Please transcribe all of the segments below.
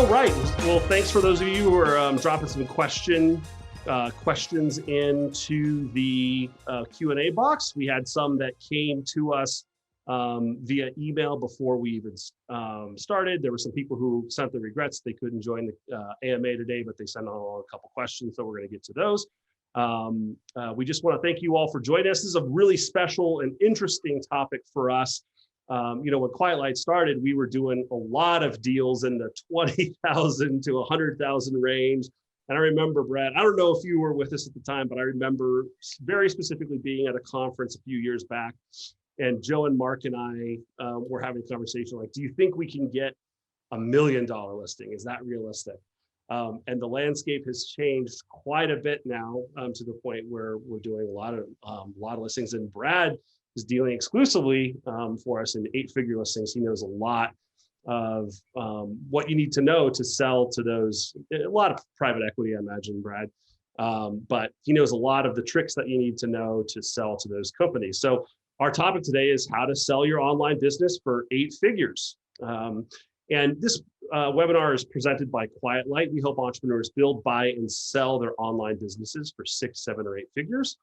All right. Well, thanks for those of you who are dropping some questions into the Q&A box. We had some that came to us via email before we even started. There were some people who sent the regrets they couldn't join the AMA today, but they sent on a couple questions, so we're going to get to those. We just want to thank you all for joining us. This is a really special and interesting topic for us. When Quiet Light started, we were doing a lot of deals in the 20,000 to 100,000 range. And I remember, Brad, I don't know if you were with us at the time, but I remember very specifically being at a conference a few years back. And Joe and Mark and I were having a conversation like, do you think we can get $1 million listing? Is that realistic? And the landscape has changed quite a bit now to the point where we're doing a lot of listings. And Brad is dealing exclusively for us in 8-figure listings. He knows a lot of what you need to know to sell to those, a lot of private equity, I imagine, Brad. But he knows a lot of the tricks that you need to know to sell to those companies. So our topic today is how to sell your online business for 8 figures. And this webinar is presented by Quiet Light. We help entrepreneurs build, buy, and sell their online businesses for 6, 7, or 8 figures.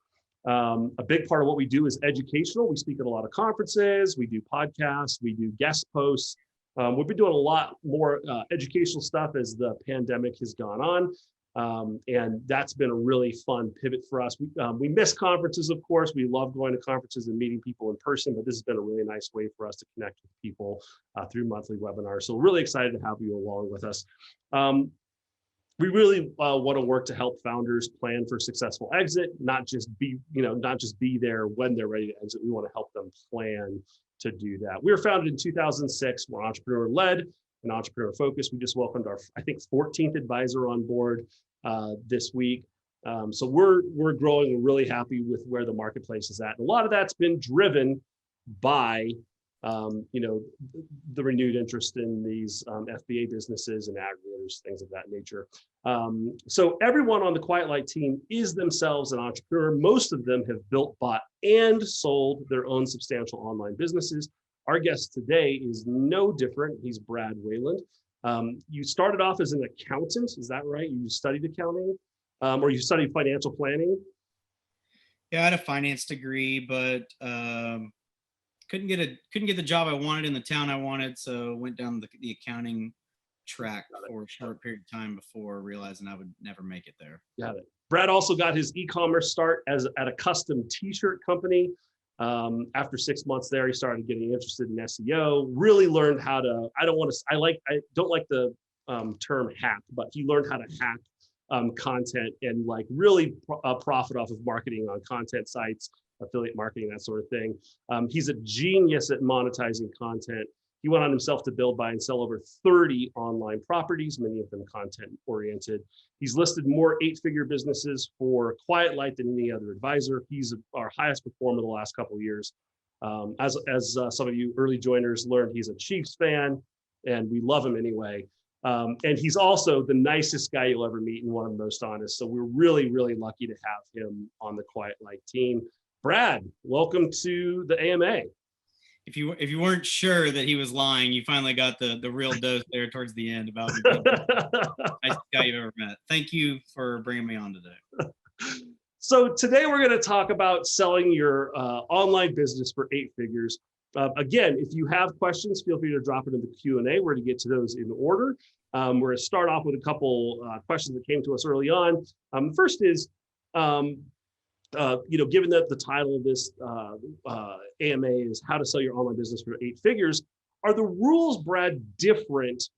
A big part of what we do is educational. We speak at a lot of conferences, we do podcasts, we do guest posts. We've been doing a lot more educational stuff as the pandemic has gone on. And that's been a really fun pivot for us. We miss conferences, of course. We love going to conferences and meeting people in person, but this has been a really nice way for us to connect with people through monthly webinars. So we're really excited to have you along with us. We really want to work to help founders plan for successful exit, not just be there when they're ready to exit. We want to help them plan to do that. We were founded in 2006. We're entrepreneur-led and entrepreneur-focused. We just welcomed our, I think, 14th advisor on board this week. So we're growing. We're really happy with where the marketplace is at. And a lot of that's been driven by the renewed interest in these FBA businesses and aggregators, things of that nature. So everyone on the Quiet Light team is themselves an entrepreneur. Most of them have built, bought, and sold their own substantial online businesses. Our guest today is no different. He's Brad Wayland. You started off as an accountant, is that right? You studied accounting, or you studied financial planning? Yeah, I had a finance degree, but couldn't get the job I wanted in the town I wanted, so went down the accounting track for a short period of time before realizing I would never make it there. Got it. Brad also got his e-commerce start at a custom t-shirt company. After 6 months there, he started getting interested in SEO, really learned how to, I don't like the term hack, but he learned how to hack content and like really profit off of marketing on content sites, affiliate marketing, that sort of thing. He's a genius at monetizing content. He went on himself to build, buy, and sell over 30 online properties, many of them content oriented. He's listed more 8-figure businesses for Quiet Light than any other advisor. He's our highest performer the last couple of years. As some of you early joiners learned, he's a Chiefs fan, and we love him anyway. And he's also the nicest guy you'll ever meet and one of the most honest. So we're really, really lucky to have him on the Quiet Light team. Brad, welcome to the AMA. If you weren't sure that he was lying, you finally got the real dose there towards the end about me being the nicest guy you've ever met. Thank you for bringing me on today. So today we're going to talk about selling your online business for 8 figures. Again, if you have questions, feel free to drop it in the Q&A. We're going to get to those in order. We're going to start off with a couple questions that came to us early on. First is, given that the title of this AMA is how to sell your online business for 8 figures, are the rules, Brad, different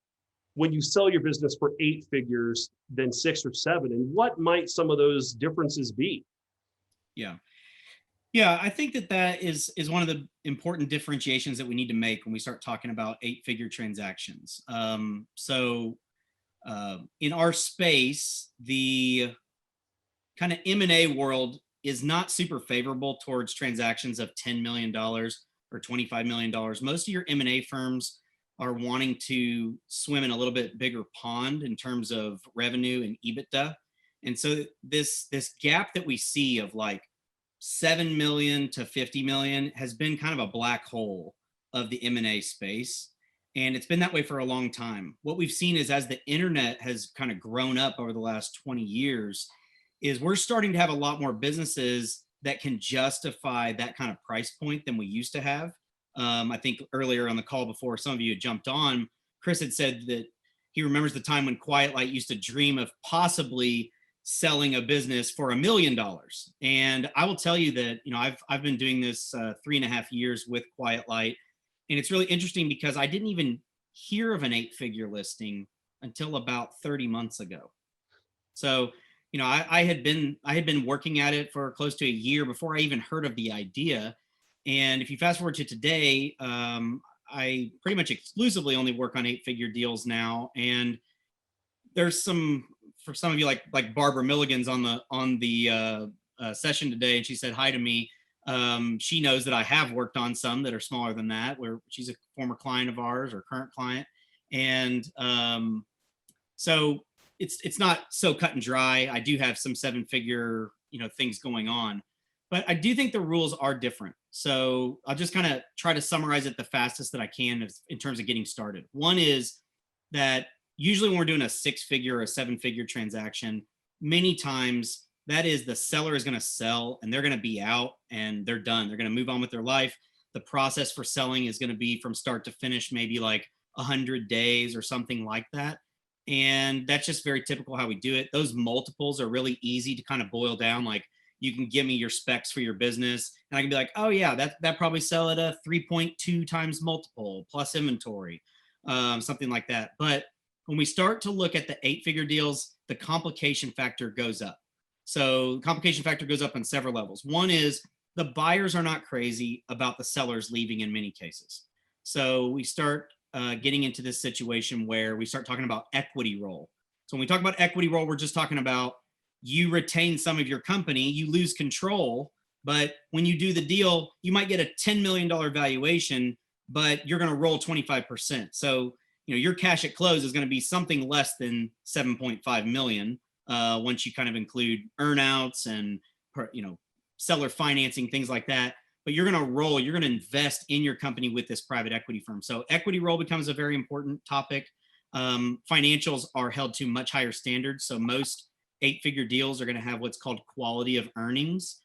when you sell your business for 8 figures than 6 or 7? And what might some of those differences be? Yeah, I think that is one of the important differentiations that we need to make when we start talking about 8-figure transactions. So in our space, the kind of M&A world is not super favorable towards transactions of $10 million or $25 million. Most of your M&A firms are wanting to swim in a little bit bigger pond in terms of revenue and EBITDA. And so this gap that we see of like 7 million to 50 million has been kind of a black hole of the M&A space. And it's been that way for a long time. What we've seen is as the internet has kind of grown up over the last 20 years, is we're starting to have a lot more businesses that can justify that kind of price point than we used to have. I think earlier on the call before some of you had jumped on, Chris had said that he remembers the time when Quiet Light used to dream of possibly selling a business for $1 million. And I will tell you that, I've been doing this 3.5 years with Quiet Light. And it's really interesting because I didn't even hear of an 8-figure listing until about 30 months ago. So, I had been working at it for close to a year before I even heard of the idea. And if you fast forward to today, I pretty much exclusively only work on 8-figure deals now. And there's for some of you like Barbara Milligan's on the session today, and she said hi to me. She knows that I have worked on some that are smaller than that, where she's a former client of ours or current client. And so it's not so cut and dry. I do have some 7-figure, things going on, but I do think the rules are different. So I'll just kind of try to summarize it the fastest that I can in terms of getting started. One is that usually when we're doing a 6-figure or a 7-figure transaction, many times that is the seller is going to sell and they're going to be out and they're done. They're going to move on with their life. The process for selling is going to be from start to finish, maybe like 100 days or something like that. And that's just very typical how we do it. Those multiples are really easy to kind of boil down. Like, you can give me your specs for your business and I can be like, oh yeah, that probably sell at a 3.2 times multiple plus inventory, something like that. But when we start to look at the 8-figure deals, the complication factor goes up. So the complication factor goes up on several levels. One is the buyers are not crazy about the sellers leaving in many cases. So we start getting into this situation where we start talking about equity roll. So when we talk about equity roll, we're just talking about you retain some of your company, you lose control, but when you do the deal, you might get a $10 million valuation, but you're going to roll 25%. So, your cash at close is going to be something less than 7.5 million once you kind of include earnouts and, seller financing, things like that. But you're going to invest in your company with this private equity firm. So equity roll becomes a very important topic. Financials are held to much higher standards. So most 8-figure deals are going to have what's called quality of earnings.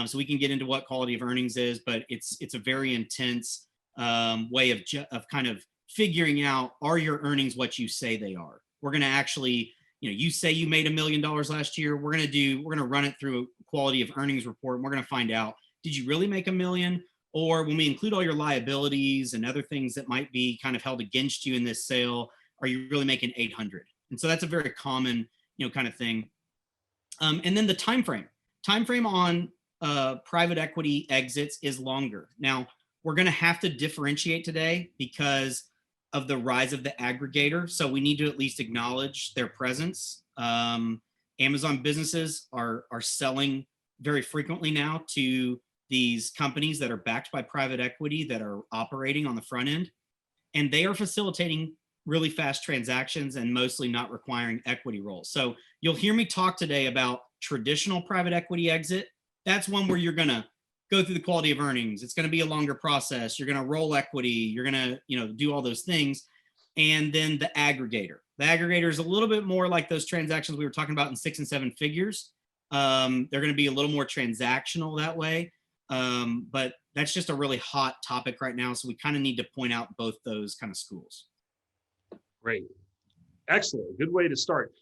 So we can get into what quality of earnings is, but it's a very intense way of kind of figuring out, are your earnings what you say they are? We're going to actually, you say you made $1 million last year. We're going to run it through a quality of earnings report. And we're going to find out, did you really make $1 million? Or when we include all your liabilities and other things that might be kind of held against you in this sale, are you really making 800? And so that's a very common, kind of thing. And then the time frame on private equity exits is longer. Now, we're going to have to differentiate today because of the rise of the aggregator. So we need to at least acknowledge their presence. Amazon businesses are selling very frequently now to these companies that are backed by private equity that are operating on the front end. And they are facilitating really fast transactions and mostly not requiring equity rolls. So you'll hear me talk today about traditional private equity exit. That's one where you're going to go through the quality of earnings. It's going to be a longer process. You're going to roll equity. You're going to, do all those things. And then the aggregator. The aggregator is a little bit more like those transactions we were talking about in 6 and 7 figures. They're going to be a little more transactional that way. But that's just a really hot topic right now. So we kind of need to point out both those kind of schools. Great. Excellent. Good way to start.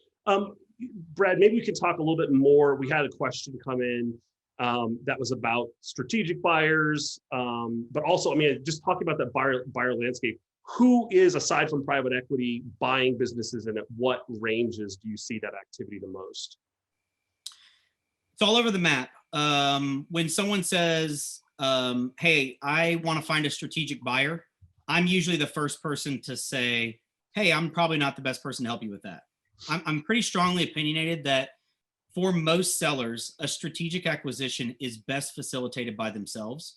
Brad, maybe you can talk a little bit more. We had a question come in that was about strategic buyers, but also, just talking about that buyer landscape. Who is, aside from private equity, buying businesses, and at what ranges do you see that activity the most? It's all over the map. When someone says, hey, I want to find a strategic buyer, I'm usually the first person to say, hey, I'm probably not the best person to help you with that. I'm pretty strongly opinionated that for most sellers, a strategic acquisition is best facilitated by themselves.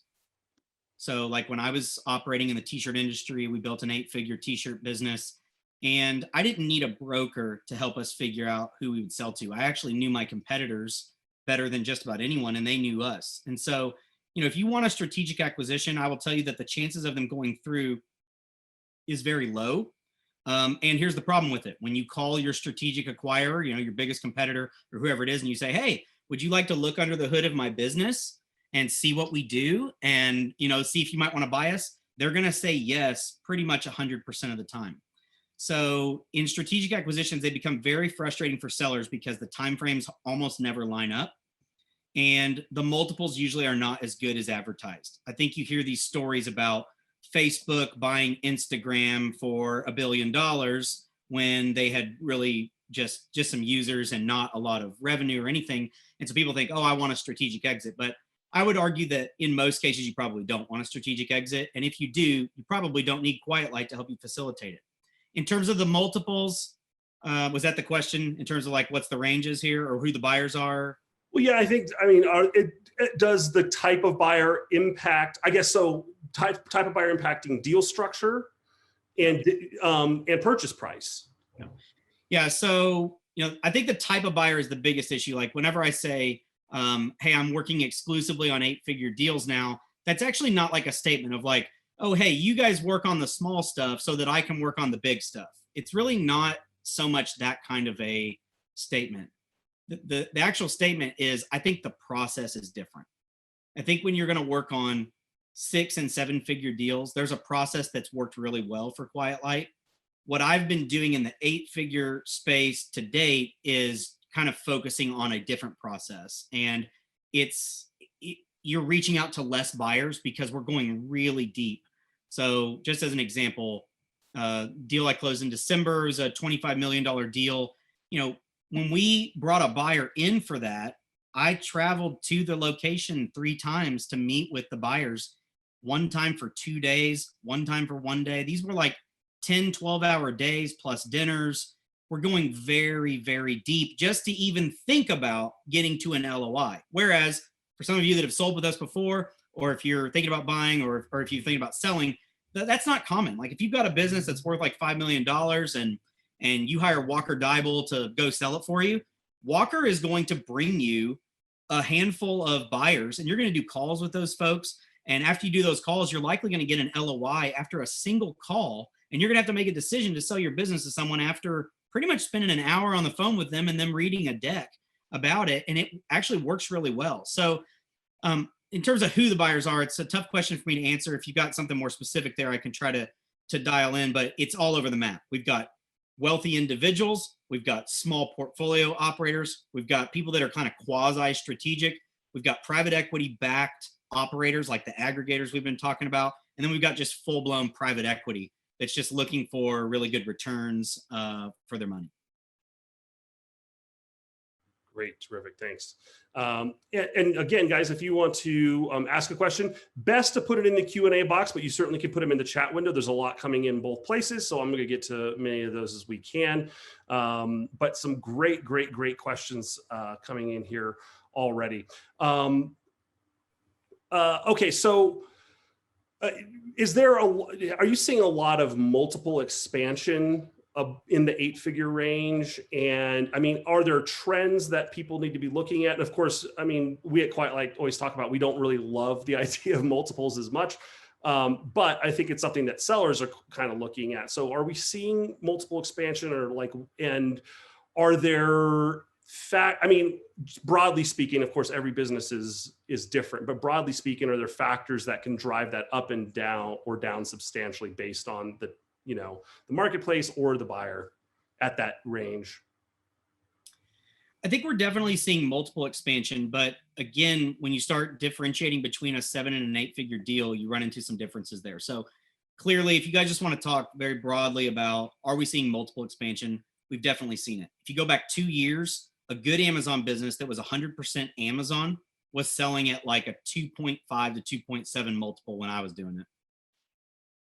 So like when I was operating in the t-shirt industry, we built an 8-figure t-shirt business, and I didn't need a broker to help us figure out who we would sell to. I actually knew my competitors better than just about anyone, and they knew us. And so, if you want a strategic acquisition, I will tell you that the chances of them going through is very low. And here's the problem with it. When you call your strategic acquirer, your biggest competitor or whoever it is, and you say, hey, would you like to look under the hood of my business and see what we do and, see if you might want to buy us? They're going to say yes, pretty much 100% of the time. So in strategic acquisitions, they become very frustrating for sellers because the timeframes almost never line up. And the multiples usually are not as good as advertised. I think you hear these stories about Facebook buying Instagram for $1 billion when they had really just some users and not a lot of revenue or anything. And so people think, oh, I want a strategic exit. But I would argue that in most cases, you probably don't want a strategic exit. And if you do, you probably don't need Quiet Light to help you facilitate it. In terms of the multiples, was that the question in terms of like what's the ranges here or who the buyers are? Well, yeah, does the type of buyer impact, I guess so, type of buyer impacting deal structure and purchase price? Yeah, so, I think the type of buyer is the biggest issue. Like whenever I say, hey, I'm working exclusively on 8-figure deals now, that's actually not like a statement of like, oh, hey, you guys work on the small stuff so that I can work on the big stuff. It's really not so much that kind of a statement. The actual statement is, I think the process is different. I think when you're going to work on 6- and 7-figure deals, there's a process that's worked really well for Quiet Light. What I've been doing in the 8-figure space to date is kind of focusing on a different process. And you're reaching out to less buyers because we're going really deep. So just as an example, deal I closed in December is a $25 million deal. When we brought a buyer in for that, I traveled to the location 3 times to meet with the buyers, one time for 2 days, one time for 1 day. These were like 10, 12-hour days plus dinners. We're going very, very deep just to even think about getting to an LOI. Whereas for some of you that have sold with us before, or if you're thinking about buying or if you're thinking about selling, that's not common. Like if you've got a business that's worth like $5 million and you hire Walker Dybel to go sell it for you, Walker is going to bring you a handful of buyers and you're going to do calls with those folks. And after you do those calls, you're likely going to get an LOI after a single call. And you're going to have to make a decision to sell your business to someone after pretty much spending an hour on the phone with them and them reading a deck about it. And it actually works really well. So in terms of who the buyers are, it's a tough question for me to answer. If you've got something more specific there, I can try to dial in, but it's all over the map. We've got wealthy individuals. We've got small portfolio operators. We've got people that are kind of quasi-strategic. We've got private equity backed operators like the aggregators we've been talking about. And then we've got just full-blown private equity that's just looking for really good returns for their money. Great, terrific, thanks. And again, guys, if you want to ask a question, best to put it in the Q&A box, but you certainly can put them in the chat window. There's a lot coming in both places, so I'm going to get to many of those as we can. But some great questions coming in here already. Okay, so are you seeing a lot of multiple expansion in the 8-figure range? And I mean, are there trends that people need to be looking at? And of course, I mean, we at Quiet Light always talk about, we don't really love the idea of multiples as much, but I think it's something that sellers are kind of looking at. So are we seeing multiple expansion and are there I mean, broadly speaking, of course, every business is different, but broadly speaking, are there factors that can drive that up and down or down substantially based on the marketplace or the buyer at that range? I think we're definitely seeing multiple expansion, but again, when you start differentiating between a 7 and an 8-figure deal, you run into some differences there. So clearly, if you guys just want to talk very broadly about, are we seeing multiple expansion? We've definitely seen it. If you go back 2 years, a good Amazon business that was 100% Amazon was selling at like a 2.5 to 2.7 multiple when I was doing it.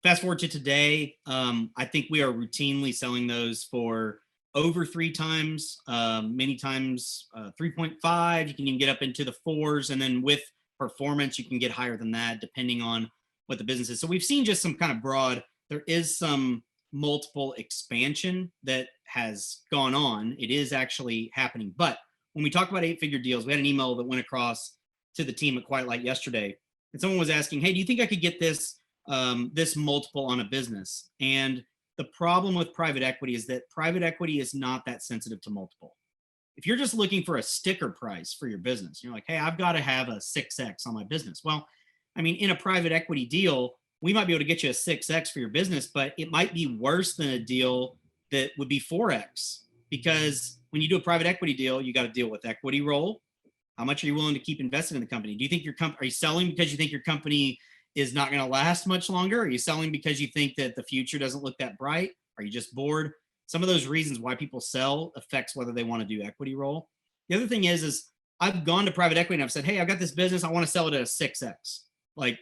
Fast forward to today, I think we are routinely selling those for over 3 times, many times 3.5. You can even get up into the 4s. And then with performance, you can get higher than that depending on what the business is. So we've seen just some kind of broad, there is some multiple expansion that has gone on. It is actually happening. But when we talk about 8-figure deals, we had an email that went across to the team at Quiet Light yesterday. And someone was asking, hey, do you think I could get this this multiple on a business. And the problem with private equity is that private equity is not that sensitive to multiple. If you're just looking for a sticker price for your business, you're like, hey, I've got to have a 6X on my business. Well, I mean, in a private equity deal, we might be able to get you a 6X for your business, but it might be worse than a deal that would be 4X, because when you do a private equity deal, you got to deal with equity roll. How much are you willing to keep invested in the company? Do you think are you selling because you think your company is not going to last much longer? Are you selling because you think that the future doesn't look that bright? Are you just bored? Some of those reasons why people sell affects whether they want to do equity roll. The other thing is I've gone to private equity and I've said, hey, I've got this business. I want to sell it at a 6X. Like,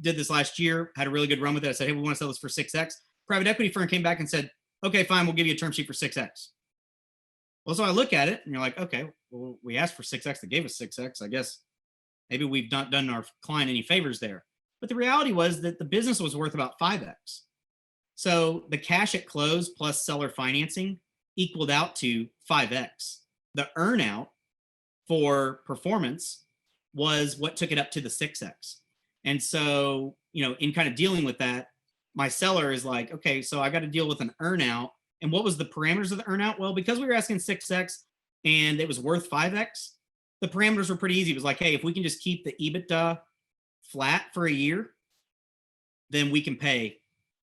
did this last year, had a really good run with it. I said, hey, we want to sell this for 6X. Private equity firm came back and said, okay, fine, we'll give you a term sheet for 6X. Well, so I look at it and you're like, okay, well, we asked for 6X. They gave us 6X. I guess maybe we've not done our client any favors there. But the reality was that the business was worth about 5X. So the cash at close plus seller financing equaled out to 5X. The earnout for performance was what took it up to the 6X. And so, in kind of dealing with that, my seller is like, okay, so I got to deal with an earnout. And what was the parameters of the earnout? Well, because we were asking 6X and it was worth 5X, the parameters were pretty easy. It was like, hey, if we can just keep the EBITDA flat for a year, then we can pay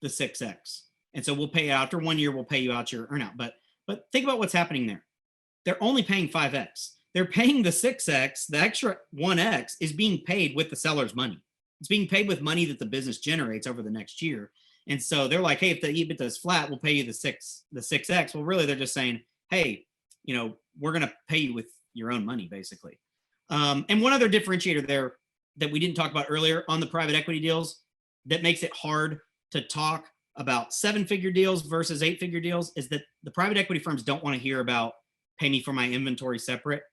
the 6X. And so we'll pay after 1 year, we'll pay you out your earnout. But think about what's happening there. They're only paying 5X. They're paying the 6X. The extra 1X is being paid with the seller's money. It's being paid with money that the business generates over the next year. And so they're like, hey, if the EBITDA is flat, we'll pay you the 6X. Well, really, they're just saying, hey, we're going to pay you with your own money, basically. And one other differentiator there that we didn't talk about earlier on the private equity deals that makes it hard to talk about 7-figure deals versus 8-figure deals is that the private equity firms don't want to hear about pay me for my inventory separate.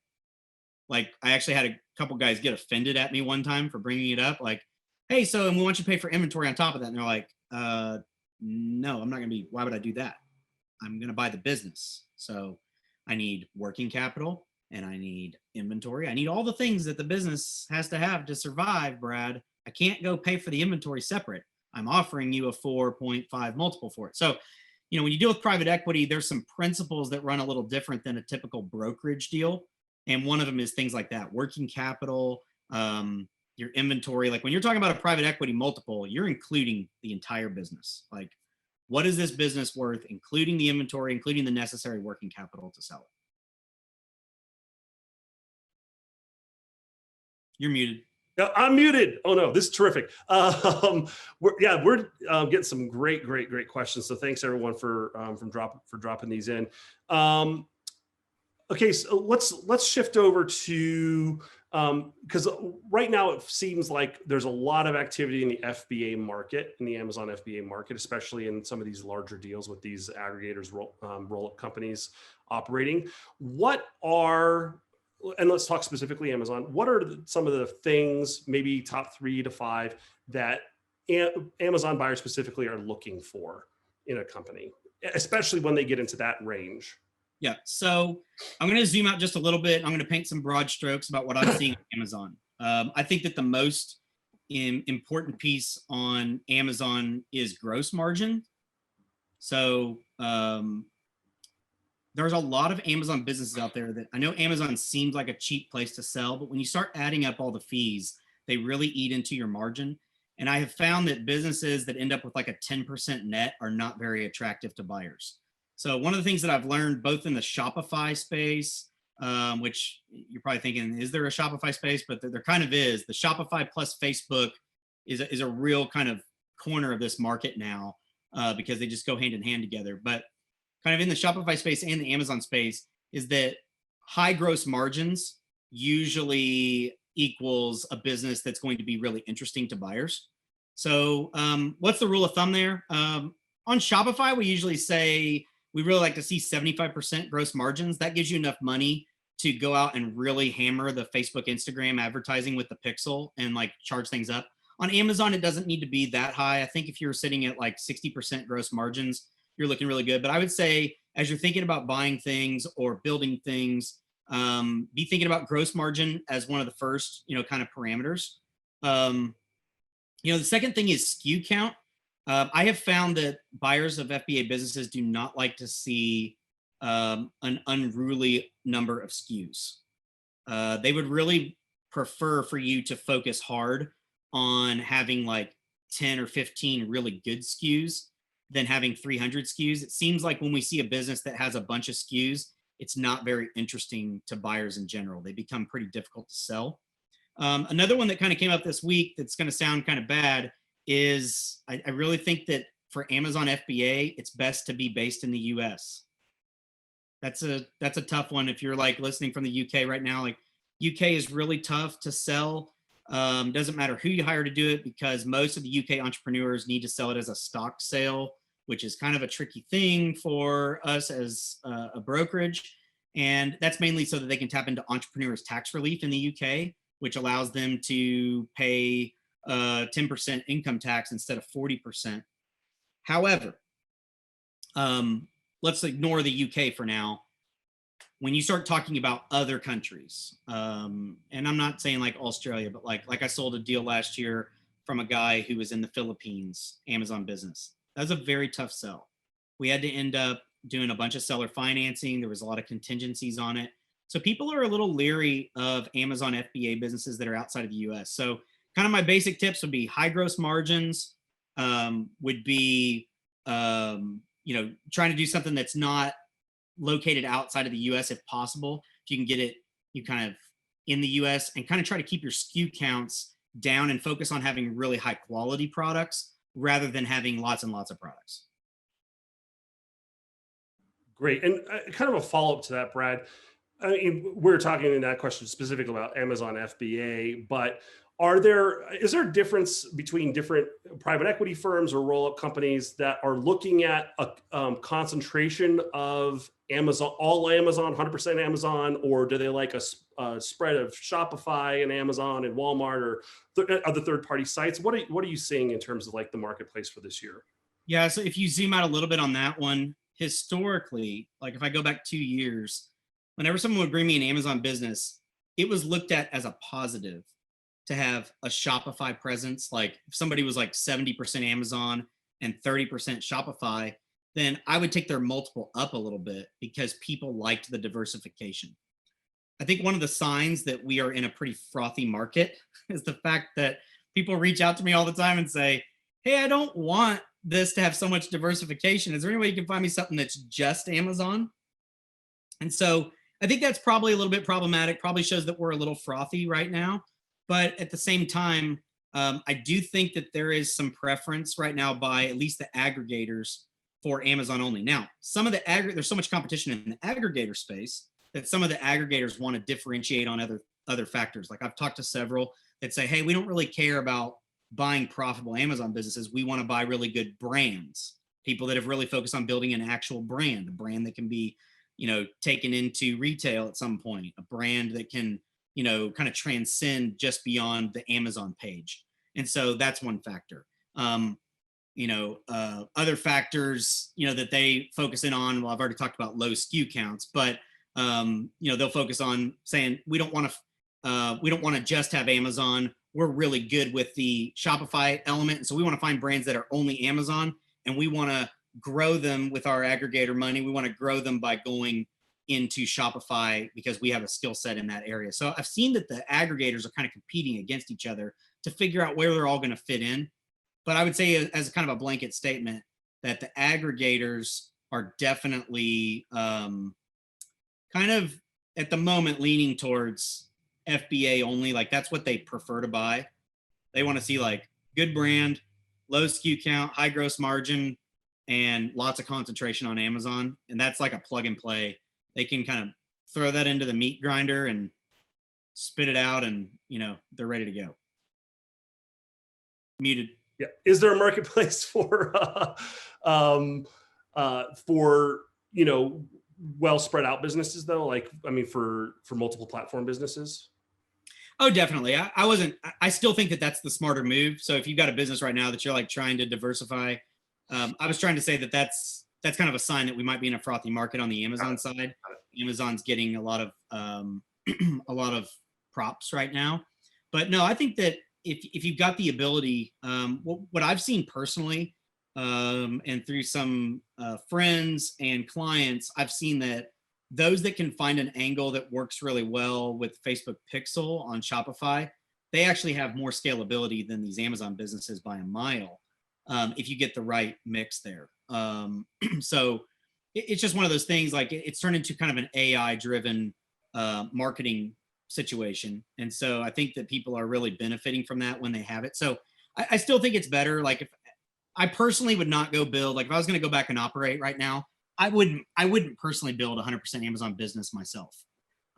Like, I actually had a couple guys get offended at me one time for bringing it up. Like, hey, so and we want you to pay for inventory on top of that. And they're like, no, I'm not going to be, why would I do that? I'm going to buy the business. So I need working capital and I need inventory. I need all the things that the business has to have to survive, Brad. I can't go pay for the inventory separate. I'm offering you a 4.5 multiple for it. So, when you deal with private equity, there's some principles that run a little different than a typical brokerage deal. And one of them is things like that, working capital, your inventory. Like when you're talking about a private equity multiple, you're including the entire business. Like, what is this business worth, including the inventory, including the necessary working capital to sell it? You're muted. I'm muted. Oh no, this is terrific. We're getting some great questions. So thanks everyone for dropping these in. Okay, so let's shift over to because right now it seems like there's a lot of activity in the FBA market, in the Amazon FBA market, especially in some of these larger deals with these aggregators, roll-up companies operating. And let's talk specifically Amazon. What are some of the things, maybe top 3 to 5, that Amazon buyers specifically are looking for in a company, especially when they get into that range? Yeah, so I'm going to zoom out just a little bit. I'm going to paint some broad strokes about what I'm seeing on Amazon. I think that the most important piece on Amazon is gross margin. So there's a lot of Amazon businesses out there that I know Amazon seems like a cheap place to sell, but when you start adding up all the fees, they really eat into your margin. And I have found that businesses that end up with like a 10% net are not very attractive to buyers. So one of the things that I've learned both in the Shopify space, which you're probably thinking, is there a Shopify space? But there kind of is. The Shopify plus Facebook is a real kind of corner of this market now because they just go hand in hand together. But kind of in the Shopify space and the Amazon space is that high gross margins usually equals a business that's going to be really interesting to buyers. So what's the rule of thumb there? On Shopify, we usually say we really like to see 75% gross margins. That gives you enough money to go out and really hammer the Facebook, Instagram advertising with the pixel and like charge things up. On Amazon, it doesn't need to be that high. I think if you're sitting at like 60% gross margins, you're looking really good. But I would say as you're thinking about buying things or building things, be thinking about gross margin as one of the first, kind of parameters. The second thing is SKU count. I have found that buyers of FBA businesses do not like to see an unruly number of SKUs. They would really prefer for you to focus hard on having like 10 or 15 really good SKUs than having 300 SKUs. It seems like when we see a business that has a bunch of SKUs, it's not very interesting to buyers in general. They become pretty difficult to sell. Another one that kind of came up this week that's going to sound kind of bad is I really think that for Amazon FBA, it's best to be based in the US. That's a tough one. If you're like listening from the UK right now, like UK is really tough to sell. Doesn't matter who you hire to do it, because most of the UK entrepreneurs need to sell it as a stock sale, which is kind of a tricky thing for us as a brokerage. And that's mainly so that they can tap into entrepreneurs tax relief in the UK, which allows them to pay 10% income tax instead of 40%. However, let's ignore the UK for now. When you start talking about other countries, and I'm not saying like Australia, but like I sold a deal last year from a guy who was in the Philippines, Amazon business. That was a very tough sell. We had to end up doing a bunch of seller financing. There was a lot of contingencies on it. So people are a little leery of Amazon FBA businesses that are outside of the US. So kind of my basic tips would be high gross margins, would be, trying to do something that's not located outside of the US if possible. If you can get it, you kind of in the US, and kind of try to keep your SKU counts down and focus on having really high quality products rather than having lots and lots of products. Great. And kind of a follow-up to that, Brad. I mean, we're talking in that question specifically about Amazon FBA, but is there a difference between different private equity firms or roll-up companies that are looking at a concentration of Amazon, all Amazon, 100% Amazon, or do they like a spread of Shopify and Amazon and Walmart or other third-party sites? What are you seeing in terms of like the marketplace for this year? Yeah, so if you zoom out a little bit on that one, historically, like if I go back 2 years, whenever someone would bring me an Amazon business, it was looked at as a positive to have a Shopify presence. Like if somebody was like 70% Amazon and 30% Shopify, then I would take their multiple up a little bit because people liked the diversification. I think one of the signs that we are in a pretty frothy market is the fact that people reach out to me all the time and say, hey, I don't want this to have so much diversification. Is there any way you can find me something that's just Amazon? And so I think that's probably a little bit problematic, probably shows that we're a little frothy right now. But at the same time, I do think that there is some preference right now by at least the aggregators for Amazon only. Now, there's so much competition in the aggregator space that some of the aggregators want to differentiate on other factors. Like I've talked to several that say, hey, we don't really care about buying profitable Amazon businesses. We want to buy really good brands, people that have really focused on building an actual brand, a brand that can be, taken into retail at some point, a brand that can, kind of transcend just beyond the Amazon page. And so that's one factor. Other factors, that they focus in on, well, I've already talked about low SKU counts, but, they'll focus on saying, we don't want to just have Amazon. We're really good with the Shopify element. And so we want to find brands that are only Amazon, and we want to grow them with our aggregator money. We want to grow them by going into Shopify because we have a skill set in that area. So I've seen that the aggregators are kind of competing against each other to figure out where they're all going to fit in. But I would say as kind of a blanket statement that the aggregators are definitely kind of at the moment leaning towards FBA only. Like that's what they prefer to buy. They want to see like good brand, low SKU count, high gross margin, and lots of concentration on Amazon. And that's like a plug and play. They can kind of throw that into the meat grinder and spit it out, and they're ready to go. Muted. Yeah. Is there a marketplace for well spread out businesses though? Like, I mean, for multiple platform businesses? Oh, definitely. I still think that that's the smarter move. So if you've got a business right now that you're like trying to diversify, I was trying to say that that's kind of a sign that we might be in a frothy market on the Amazon side. Amazon's getting a lot of props right now. But no, I think that if you've got the ability, what I've seen personally, and through some friends and clients, I've seen that those that can find an angle that works really well with Facebook Pixel on Shopify, they actually have more scalability than these Amazon businesses by a mile, if you get the right mix there. So it's just one of those things, like it's turned into kind of an AI driven marketing situation. And so I think that people are really benefiting from that when they have it. So I still think it's better. Like if I personally would not go build, like if I was going to go back and operate right now, I wouldn't personally build 100% Amazon business myself.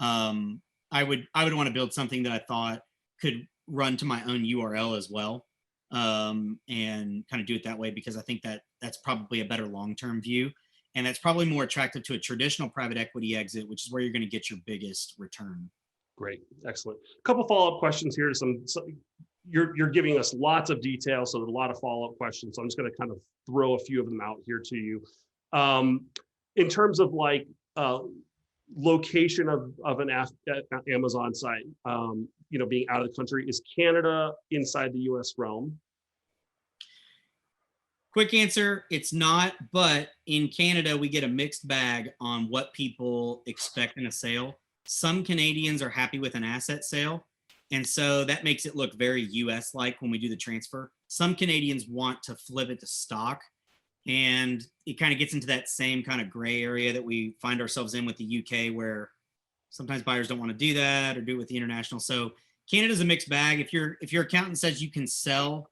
I would want to build something that I thought could run to my own URL as well, and kind of do it that way, because I think that that's probably a better long-term view, and that's probably more attractive to a traditional private equity exit, which is where you're going to get your biggest return. Great, excellent. A couple follow-up questions here. You're giving us lots of detail, so there's a lot of follow-up questions. So I'm just going to kind of throw a few of them out here to you. In terms of like location of an Amazon site, being out of the country, is Canada inside the US realm? Quick answer, it's not, but in Canada, we get a mixed bag on what people expect in a sale. Some Canadians are happy with an asset sale, and so that makes it look very US-like when we do the transfer. Some Canadians want to flip it to stock, and it kind of gets into that same kind of gray area that we find ourselves in with the UK, where sometimes buyers don't want to do that or do it with the international. So Canada's a mixed bag. If your accountant says you can sell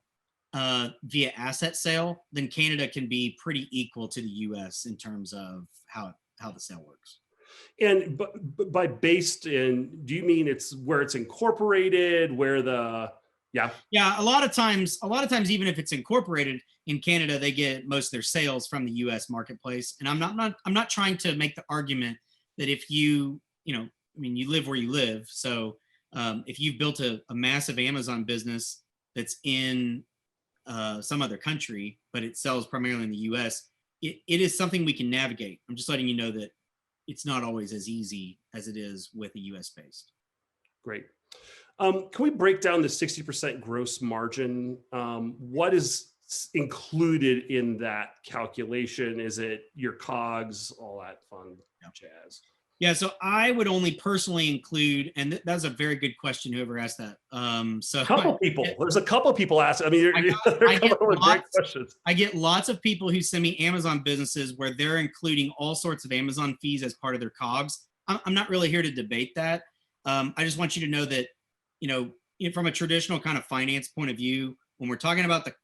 via asset sale, then Canada can be pretty equal to the US in terms of how the sale works. And by based in, do you mean it's where it's incorporated, where the Yeah, a lot of times, even if it's incorporated in Canada, they get most of their sales from the U.S. marketplace. And I'm not trying to make the argument that if you live where you live. So if you've built a massive Amazon business that's in some other country, but it sells primarily in the U.S., it is something we can navigate. I'm just letting you know that it's not always as easy as it is with a U.S. based. Great. Can we break down the 60% gross margin? What is included in that calculation? Is it your COGS, all that fun jazz? Yeah, so I would only personally include, and that's a very good question, whoever asked that. There's a couple people asking. I mean, they're coming up with great questions. I get lots of people who send me Amazon businesses where they're including all sorts of Amazon fees as part of their COGS. I'm not really here to debate that. I just want you to know that, from a traditional kind of finance point of view, when we're talking about the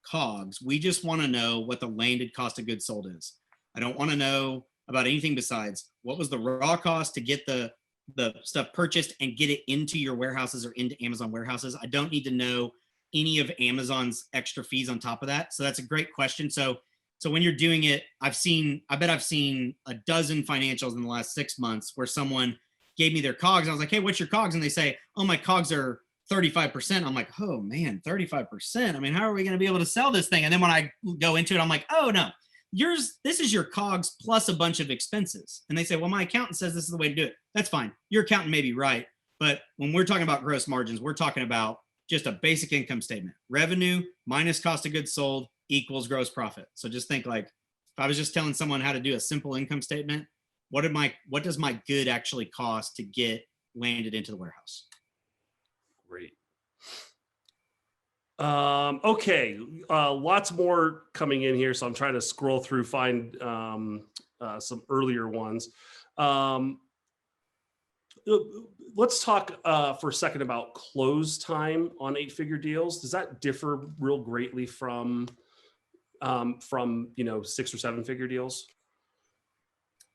COGS, we just want to know what the landed cost of goods sold is. I don't want to know about anything besides what was the raw cost to get the stuff purchased and get it into your warehouses or into Amazon warehouses. I don't need to know any of Amazon's extra fees on top of that. So that's a great question. So when you're doing it, I bet I've seen a dozen financials in the last 6 months where someone gave me their COGS. I was like, hey, what's your COGS? And they say, oh, my COGS are 35%. I'm like, oh man, 35%. I mean, how are we going to be able to sell this thing? And then when I go into it, I'm like, oh no, this is your COGS plus a bunch of expenses. And they say, well, my accountant says this is the way to do it. That's fine. Your accountant may be right. But when we're talking about gross margins, we're talking about just a basic income statement. Revenue minus cost of goods sold equals gross profit. So just think, like, if I was just telling someone how to do a simple income statement, what does my good actually cost to get landed into the warehouse? Great. Okay, lots more coming in here, so I'm trying to scroll through, find some earlier ones. Let's talk for a second about close time on 8-figure deals. Does that differ real greatly from 6 or 7-figure deals?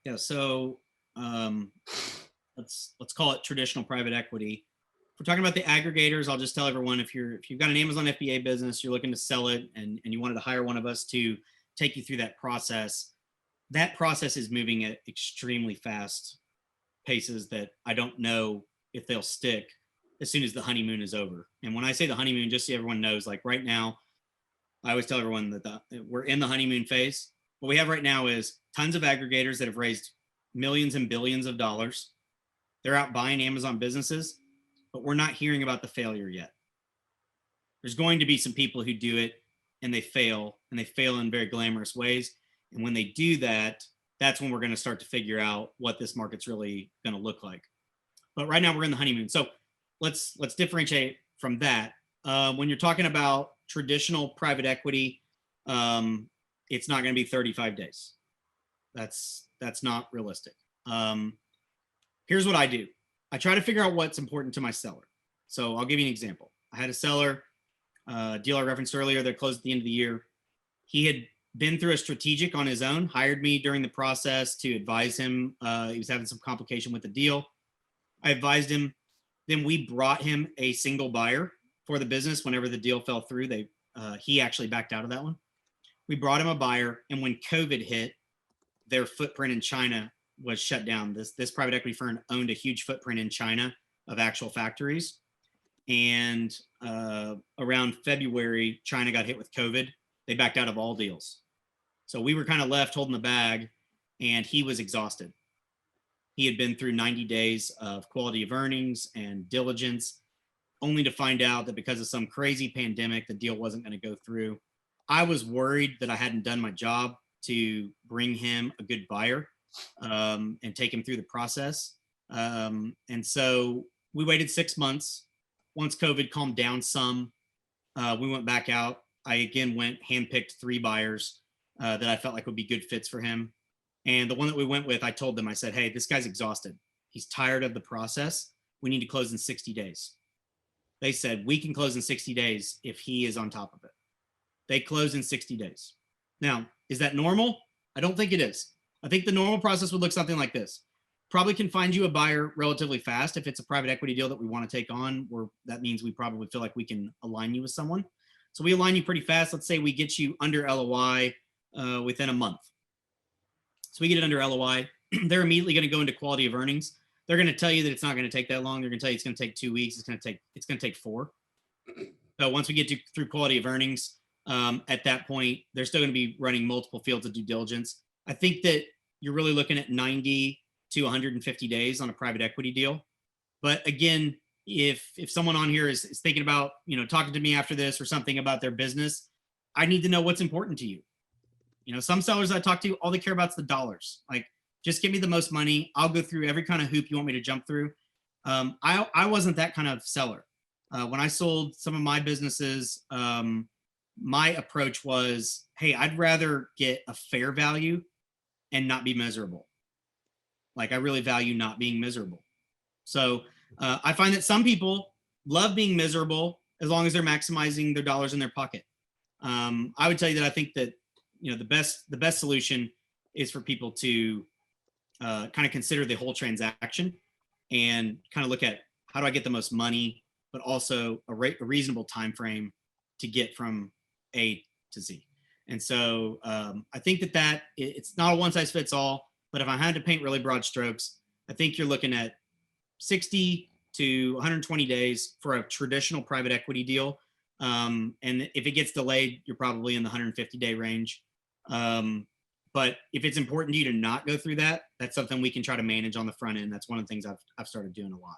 Yeah, so let's call it traditional private equity. If we're talking about the aggregators, I'll just tell everyone, if you've got an Amazon FBA business, you're looking to sell it, and you wanted to hire one of us to take you through that process is moving at extremely fast paces that I don't know if they'll stick as soon as the honeymoon is over. And when I say the honeymoon, just so everyone knows, like right now, I always tell everyone that we're in the honeymoon phase. What we have right now is tons of aggregators that have raised millions and billions of dollars. They're out buying Amazon businesses, but we're not hearing about the failure yet. There's going to be some people who do it and they fail in very glamorous ways. And when they do that, that's when we're going to start to figure out what this market's really going to look like. But right now we're in the honeymoon. So let's differentiate from that. When you're talking about traditional private equity, it's not going to be 35 days. That's not realistic. Here's what I do. I try to figure out what's important to my seller. So I'll give you an example. I had a seller, deal I referenced earlier, that closed at the end of the year. He had been through a strategic on his own, hired me during the process to advise him. He was having some complication with the deal. I advised him. Then we brought him a single buyer for the business. Whenever the deal fell through, he actually backed out of that one. We brought him a buyer, and when COVID hit, their footprint in China was shut down. This private equity firm owned a huge footprint in China of actual factories. And around February, China got hit with COVID. They backed out of all deals. So we were kind of left holding the bag, and he was exhausted. He had been through 90 days of quality of earnings and diligence, only to find out that because of some crazy pandemic, the deal wasn't going to go through. I was worried that I hadn't done my job to bring him a good buyer and take him through the process. And so we waited 6 months. Once COVID calmed down some, we went back out. I again handpicked 3 buyers that I felt like would be good fits for him. And the one that we went with, I told them, I said, hey, this guy's exhausted. He's tired of the process. We need to close in 60 days. They said, we can close in 60 days if he is on top of it. They close in 60 days. Now, is that normal? I don't think it is. I think the normal process would look something like this. Probably can find you a buyer relatively fast. If it's a private equity deal that we want to take on, that means we probably feel like we can align you with someone. So we align you pretty fast. Let's say we get you under LOI within a month. So we get it under LOI. They're immediately going to go into quality of earnings. They're going to tell you that it's not going to take that long. They're going to tell you it's going to take 2 weeks. It's going to take 4. So once we get through quality of earnings, at that point, they're still going to be running multiple fields of due diligence. I think that you're really looking at 90 to 150 days on a private equity deal. But again, if someone on here is thinking about, talking to me after this or something about their business, I need to know what's important to you. Some sellers I talk to, all they care about is the dollars. Like, just give me the most money. I'll go through every kind of hoop you want me to jump through. I wasn't that kind of seller. When I sold some of my businesses, my approach was, hey, I'd rather get a fair value and not be miserable. Like, I really value not being miserable. So I find that some people love being miserable as long as they're maximizing their dollars in their pocket. I would tell you that I think that the best solution is for people to kind of consider the whole transaction and kind of look at, how do I get the most money, but also a reasonable time frame to get from A to Z. And so I think that it's not a one size fits all, but if I had to paint really broad strokes, I think you're looking at 60 to 120 days for a traditional private equity deal. And if it gets delayed, you're probably in the 150-day range. But if it's important to you to not go through that, that's something we can try to manage on the front end. That's one of the things I've started doing a lot.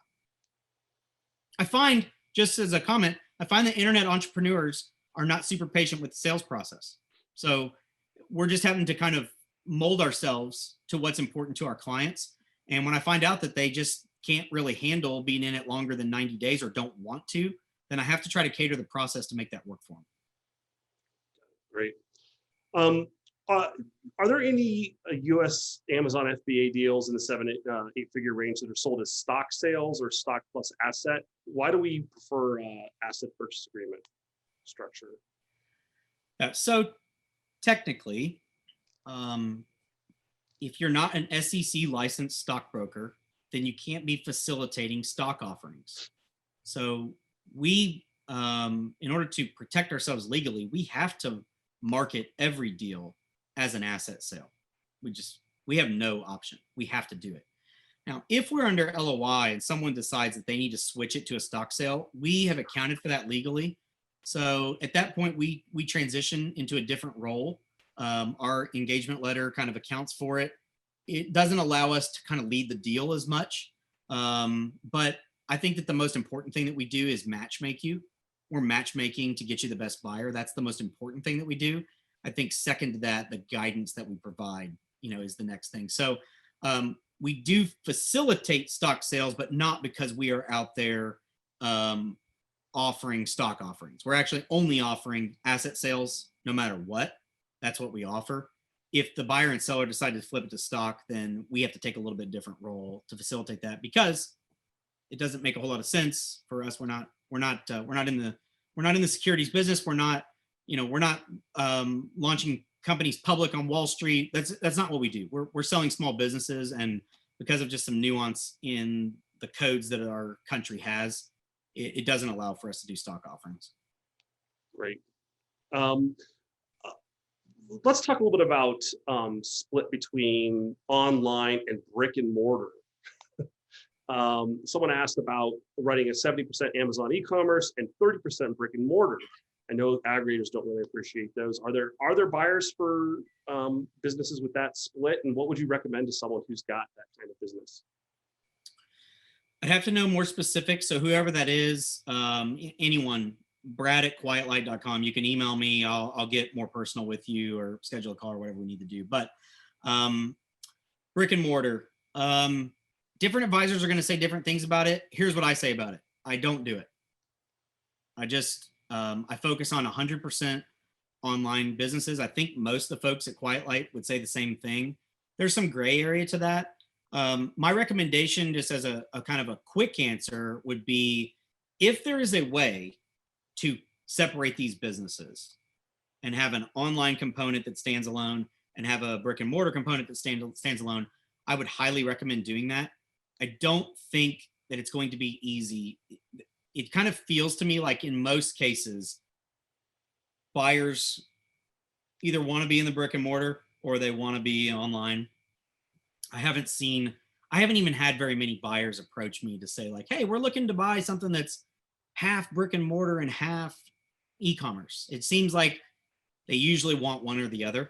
I find, just as a comment, I find that internet entrepreneurs are not super patient with the sales process. So we're just having to kind of mold ourselves to what's important to our clients. And when I find out that they just can't really handle being in it longer than 90 days or don't want to, then I have to try to cater the process to make that work for them. Great. Are there any U.S. Amazon FBA deals in the 7-8 figure range that are sold as stock sales or stock plus asset? Why do we prefer asset purchase agreement structure? So technically, if you're not an SEC licensed stockbroker, then you can't be facilitating stock offerings. So we, in order to protect ourselves legally, we have to market every deal as an asset sale. We have no option. We have to do it. Now, if we're under LOI and someone decides that they need to switch it to a stock sale, we have accounted for that legally. So at that point, we transition into a different role. Our engagement letter kind of accounts for it. It doesn't allow us to kind of lead the deal as much. But I think that the most important thing that we do is match make you matchmaking to get you the best buyer. That's the most important thing that we do. I think second to that, the guidance that we provide, is the next thing. So we do facilitate stock sales, but not because we are out there offering stock offerings. We're actually only offering asset sales no matter what. That's what we offer. If the buyer and seller decide to flip it to stock, then we have to take a little bit different role to facilitate that, because it doesn't make a whole lot of sense for us. We're not in the securities business. We're not launching companies public on Wall Street. That's not what we do. We're selling small businesses, and because of just some nuance in the codes that our country has, it doesn't allow for us to do stock offerings. Great. Let's talk a little bit about split between online and brick and mortar. Someone asked about running a 70% Amazon e-commerce and 30% brick and mortar. I know aggregators don't really appreciate those. Are there buyers for businesses with that split? And what would you recommend to someone who's got that kind of business? I'd have to know more specifics. So whoever that is, anyone, brad@quietlight.com. You can email me. I'll get more personal with you, or schedule a call, or whatever we need to do. But brick and mortar, different advisors are going to say different things about it. Here's what I say about it. I don't do it. I focus on 100% online businesses. I think most of the folks at Quiet Light would say the same thing. There's some gray area to that. My recommendation, just as a kind of a quick answer, would be, if there is a way to separate these businesses and have an online component that stands alone and have a brick and mortar component that stands alone, I would highly recommend doing that. I don't think that it's going to be easy. It kind of feels to me like, in most cases, buyers either want to be in the brick and mortar or they want to be online. I haven't even had very many buyers approach me to say, like, hey, we're looking to buy something that's half brick and mortar and half e-commerce. It seems like they usually want one or the other.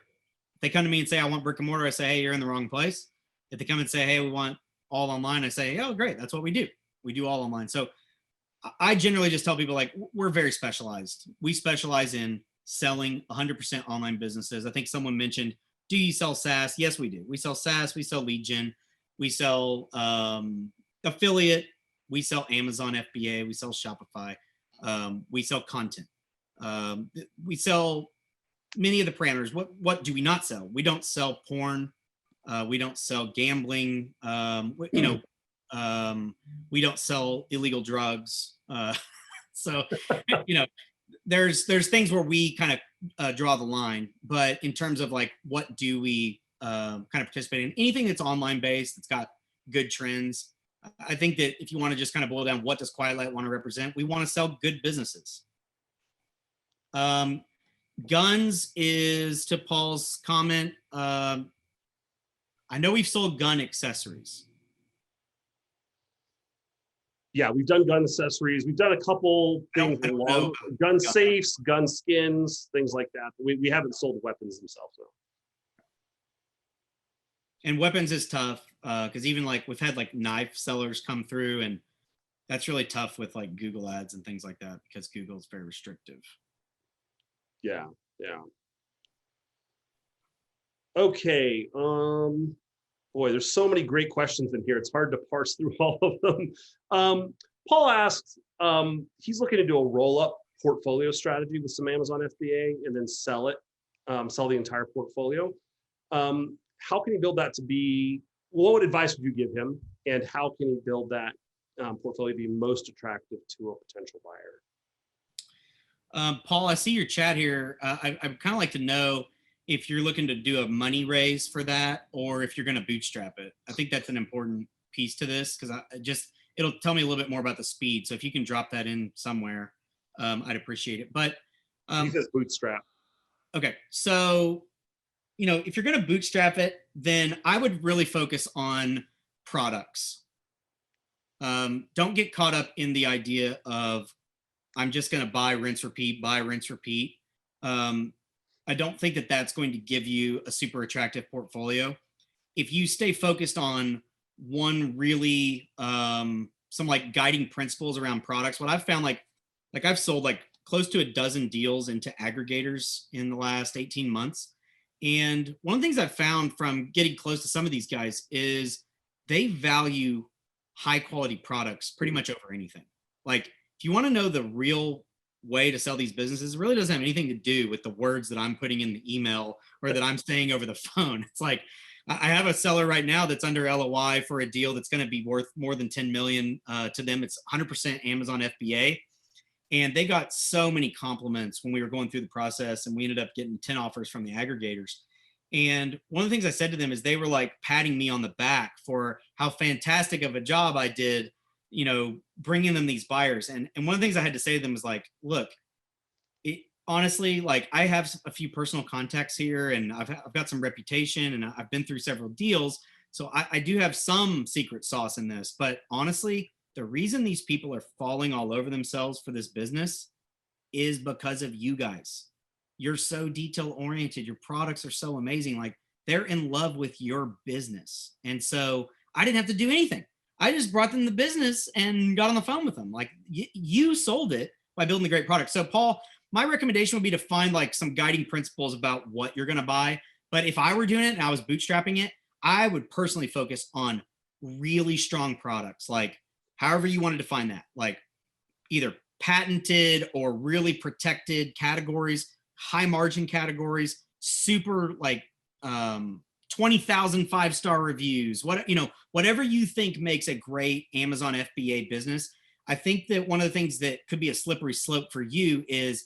If they come to me and say, I want brick and mortar, I say, hey, you're in the wrong place. If they come and say, hey, we want all online, I say, oh, great, that's what we do. We do all online. So I generally just tell people, like, we're very specialized. We specialize in selling 100% online businesses. I think someone mentioned, do you sell SaaS? Yes, we do. We sell SaaS, we sell lead gen, we sell affiliate, we sell Amazon FBA, we sell Shopify, we sell content. We sell many of the parameters. What do we not sell? We don't sell porn. We don't sell gambling. We don't sell illegal drugs. So, there's things where we kind of draw the line. But in terms of, like, what do we kind of participate in? Anything that's online based, that's got good trends. I think that if you want to just kind of boil down, what does Quiet Light want to represent? We want to sell good businesses. Guns is, to Paul's comment, I know we've sold gun accessories. Yeah, we've done gun accessories. We've done a couple things along gun safes, gun skins, things like that. We haven't sold weapons themselves, though. And weapons is tough, because even, like, we've had, like, knife sellers come through, and that's really tough with, like, Google ads and things like that, because Google is very restrictive. Yeah. Okay. Boy, there's so many great questions in here. It's hard to parse through all of them. Paul asks, he's looking to do a roll-up portfolio strategy with some Amazon FBA and then sell the entire portfolio. How can he build that to be, what advice would you give him? And how can he build that portfolio to be most attractive to a potential buyer? Paul, I see your chat here. I'd kind of like to know if you're looking to do a money raise for that, or if you're going to bootstrap it. I think that's an important piece to this, because it'll tell me a little bit more about the speed. So if you can drop that in somewhere, I'd appreciate it. But he says bootstrap. Okay, so if you're going to bootstrap it, then I would really focus on products. Don't get caught up in the idea of, I'm just going to buy, rinse, repeat, buy, rinse, repeat. I don't think that that's going to give you a super attractive portfolio. If you stay focused on one really, some like guiding principles around products, what I've found, like I've sold like close to a dozen deals into aggregators in the last 18 months. And one of the things I've found from getting close to some of these guys is they value high quality products pretty much over anything. Like, if you want to know the real way to sell these businesses, it really doesn't have anything to do with the words that I'm putting in the email or that I'm saying over the phone. It's like, I have a seller right now that's under LOI for a deal that's going to be worth more than 10 million to them. It's 100% Amazon FBA. And they got so many compliments when we were going through the process, and we ended up getting 10 offers from the aggregators. And one of the things I said to them is they were like patting me on the back for how fantastic of a job I did, you know, bringing them these buyers. And one of the things I had to say to them was like, look, honestly, like, I have a few personal contacts here, and I've got some reputation, and I've been through several deals. So I do have some secret sauce in this, but honestly, the reason these people are falling all over themselves for this business is because of you guys. You're so detail oriented. Your products are so amazing. Like, they're in love with your business. And so I didn't have to do anything. I just brought them the business and got on the phone with them. Like, you sold it by building the great product. So Paul, my recommendation would be to find like some guiding principles about what you're going to buy. But if I were doing it and I was bootstrapping it, I would personally focus on really strong products. Like, however you want to define that, like either patented or really protected categories, high margin categories, super like 20,000 5-star reviews, whatever you think makes a great Amazon FBA business. I think that one of the things that could be a slippery slope for you is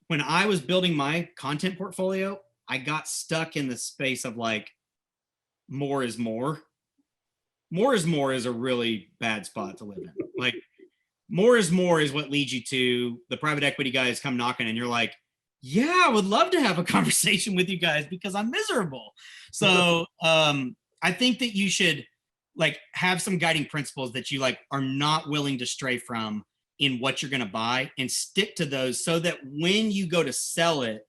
when I was building my content portfolio, I got stuck in the space of like, more is more. More is more is a really bad spot to live in. Like, more is what leads you to the private equity guys come knocking, and you're like, yeah, I would love to have a conversation with you guys because I'm miserable. So I think that you should like have some guiding principles that you like are not willing to stray from in what you're going to buy, and stick to those so that when you go to sell it,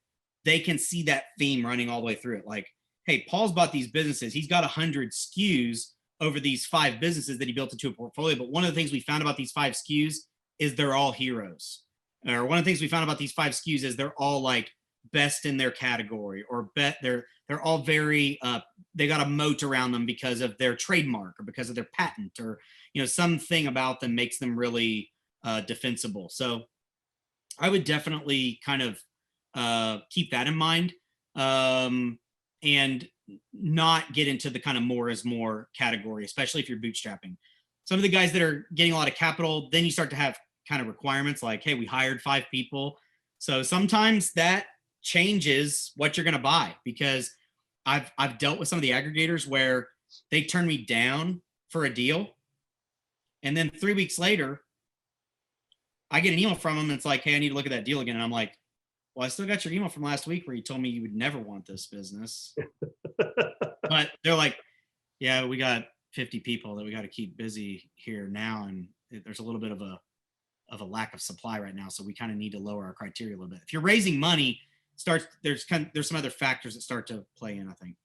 they can see that theme running all the way through it. Like, hey, Paul's bought these businesses. He's got 100 SKUs over these 5 businesses that he built into a portfolio. But one of the things we found about these 5 SKUs is they're all heroes. Or one of the things we found about these 5 SKUs is they're all like best in their category, or they're all very they got a moat around them because of their trademark or because of their patent, or something about them makes them really defensible. So I would definitely kind of keep that in mind, and not get into the kind of more is more category, especially if you're bootstrapping. Some of the guys that are getting a lot of capital, then you start to have kind of requirements like, hey, we hired 5 people. So sometimes that changes what you're going to buy, because I've dealt with some of the aggregators where they turn me down for a deal, and then 3 weeks later I get an email from them and it's like, hey, I need to look at that deal again. And I'm like, well, I still got your email from last week where you told me you would never want this business. But they're like, yeah, we got 50 people that we got to keep busy here now, and there's a little bit of a lack of supply right now, so we kind of need to lower our criteria a little bit. If you're raising money, there's some other factors that start to play in, I think.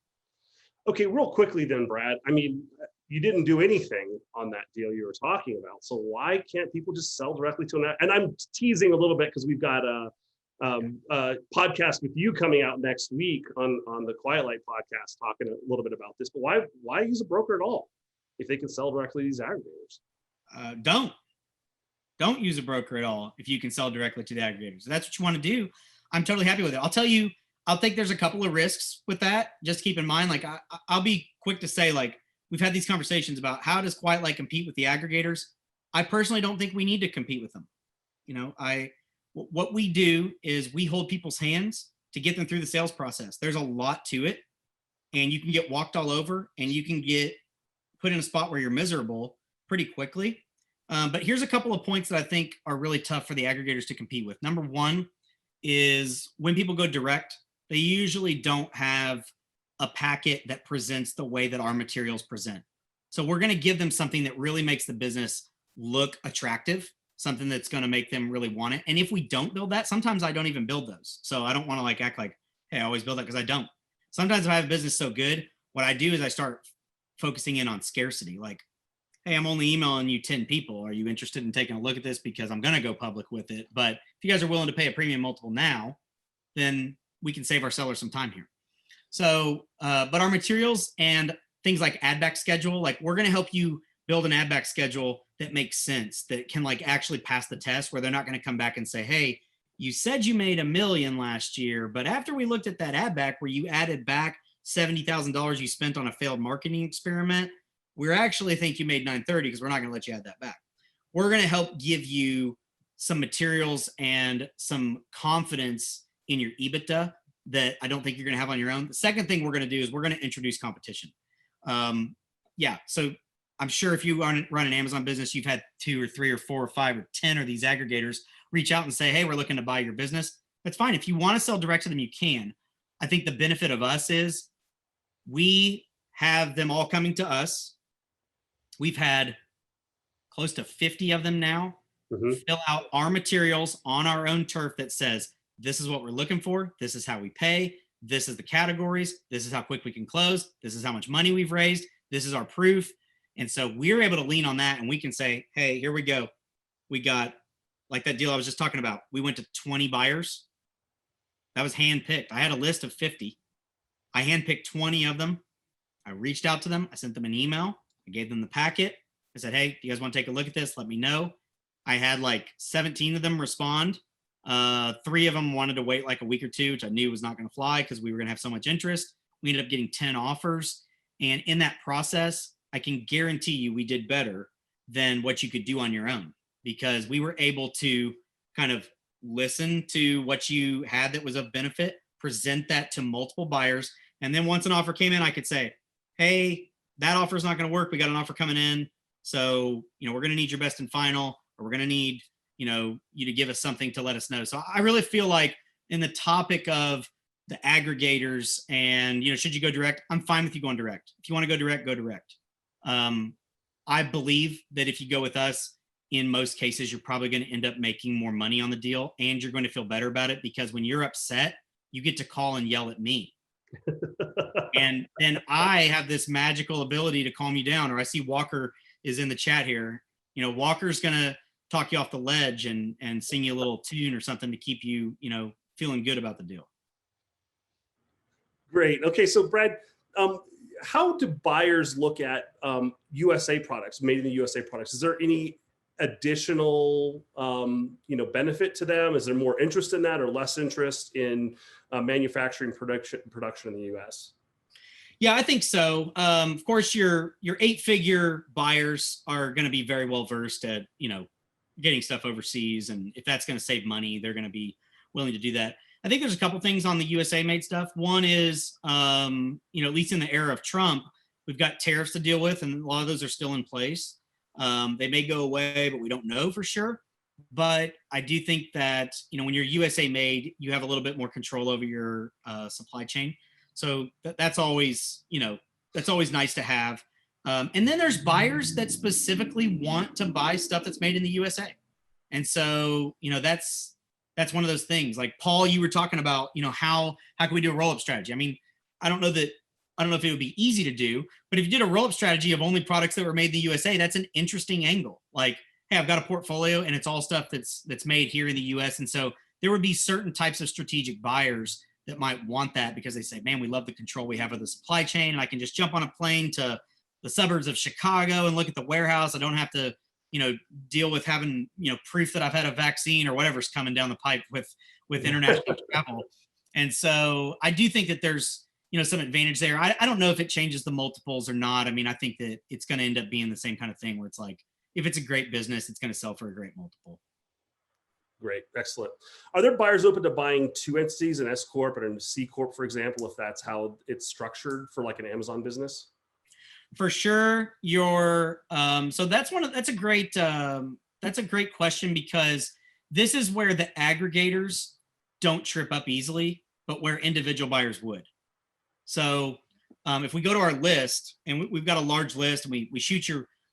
Okay, real quickly then, Brad. I mean, you didn't do anything on that deal you were talking about, so why can't people just sell directly to an? And I'm teasing a little bit because we've got a podcast with you coming out next week on the Quiet Light podcast, talking a little bit about this. But why use a broker at all if they can sell directly to these aggregators? Don't use a broker at all if you can sell directly to the aggregators. If that's what you want to do, I'm totally happy with it. I'll think there's a couple of risks with that. Just keep in mind, like I'll be quick to say, like, we've had these conversations about how does Quiet Light compete with the aggregators. I personally don't think we need to compete with them. What we do is we hold people's hands to get them through the sales process. There's a lot to it, and you can get walked all over, and you can get put in a spot where you're miserable pretty quickly. But here's a couple of points that I think are really tough for the aggregators to compete with. Number one is when people go direct, they usually don't have a packet that presents the way that our materials present. So we're going to give them something that really makes the business look attractive, something that's going to make them really want it. And if we don't build that, sometimes I don't even build those. So I don't want to like act like, hey, I always build that, because I don't. Sometimes if I have a business so good, what I do is I start focusing in on scarcity. Like, hey, I'm only emailing you 10 people. Are you interested in taking a look at this? Because I'm going to go public with it. But if you guys are willing to pay a premium multiple now, then we can save our sellers some time here. So, but our materials and things like ad back schedule, like we're going to help you build an ad back schedule that makes sense, that can like actually pass the test, where they're not going to come back and say, hey, you said you made $1 million last year, but after we looked at that ad back where you added back $70,000 you spent on a failed marketing experiment, we actually think you made $930 because we're not going to let you add that back. We're going to help give you some materials and some confidence in your EBITDA that I don't think you're going to have on your own. The second thing we're going to do is we're going to introduce competition. Yeah, so I'm sure if you run an Amazon business, you've had 2 or 3 or 4 or 5 or 10 of these aggregators reach out and say, hey, we're looking to buy your business. That's fine. If you want to sell direct to them, you can. I think the benefit of us is we have them all coming to us. We've had close to 50 of them now fill out our materials on our own turf that says, this is what we're looking for. This is how we pay. This is the categories. This is how quick we can close. This is how much money we've raised. This is our proof. And so we're able to lean on that, and we can say, hey, here we go. We got, like that deal I was just talking about. We went to 20 buyers. That was handpicked. I had a list of 50. I handpicked 20 of them. I reached out to them. I sent them an email. I gave them the packet. I said, hey, do you guys want to take a look at this? Let me know. I had like 17 of them respond. 3 of them wanted to wait like a week or 2, which I knew was not going to fly because we were going to have so much interest. We ended up getting 10 offers. And in that process, I can guarantee you we did better than what you could do on your own, because we were able to kind of listen to what you had that was of benefit, present that to multiple buyers. And then once an offer came in, I could say, hey, that offer is not going to work. We got an offer coming in. So, we're going to need your best and final, or we're going to need, you to give us something to let us know. So I really feel like in the topic of the aggregators and, should you go direct? I'm fine with you going direct. If you want to go direct, go direct. I believe that if you go with us, in most cases, you're probably going to end up making more money on the deal, and you're going to feel better about it, because when you're upset, you get to call and yell at me. And then I have this magical ability to calm you down. Or I see Walker is in the chat here. Walker's going to talk you off the ledge and sing you a little tune or something to keep you, feeling good about the deal. Great. Okay. So Brad, how do buyers look at USA products, made in the USA products? Is there any additional, benefit to them? Is there more interest in that or less interest in manufacturing production in the US? Yeah, I think so. Of course, your 8-figure buyers are going to be very well versed at, getting stuff overseas. And if that's going to save money, they're going to be willing to do that. I think there's a couple things on the USA made stuff. One is, at least in the era of Trump, we've got tariffs to deal with, and a lot of those are still in place. They may go away, but we don't know for sure. But I do think that, when you're USA made, you have a little bit more control over your supply chain. So that's always, that's always nice to have. And then there's buyers that specifically want to buy stuff that's made in the USA. And so, that's one of those things. Like Paul, you were talking about, how can we do a roll-up strategy? I mean, I don't know if it would be easy to do, but if you did a roll-up strategy of only products that were made in the USA, that's an interesting angle. Like, hey, I've got a portfolio and it's all stuff that's made here in the US. And so there would be certain types of strategic buyers that might want that, because they say, man, we love the control we have of the supply chain, and I can just jump on a plane to the suburbs of Chicago and look at the warehouse. I don't have to, deal with having, proof that I've had a vaccine or whatever's coming down the pipe with international travel. And so I do think that there's, some advantage there. I don't know if it changes the multiples or not. I mean, I think that it's going to end up being the same kind of thing where it's like, if it's a great business, it's going to sell for a great multiple. Great. Excellent. Are there buyers open to buying 2 entities, an S Corp and a C Corp, for example, if that's how it's structured for like an Amazon business? For sure. So that's a great question, because this is where the aggregators don't trip up easily, but where individual buyers would. So if we go to our list, and we've got a large list, and we shoot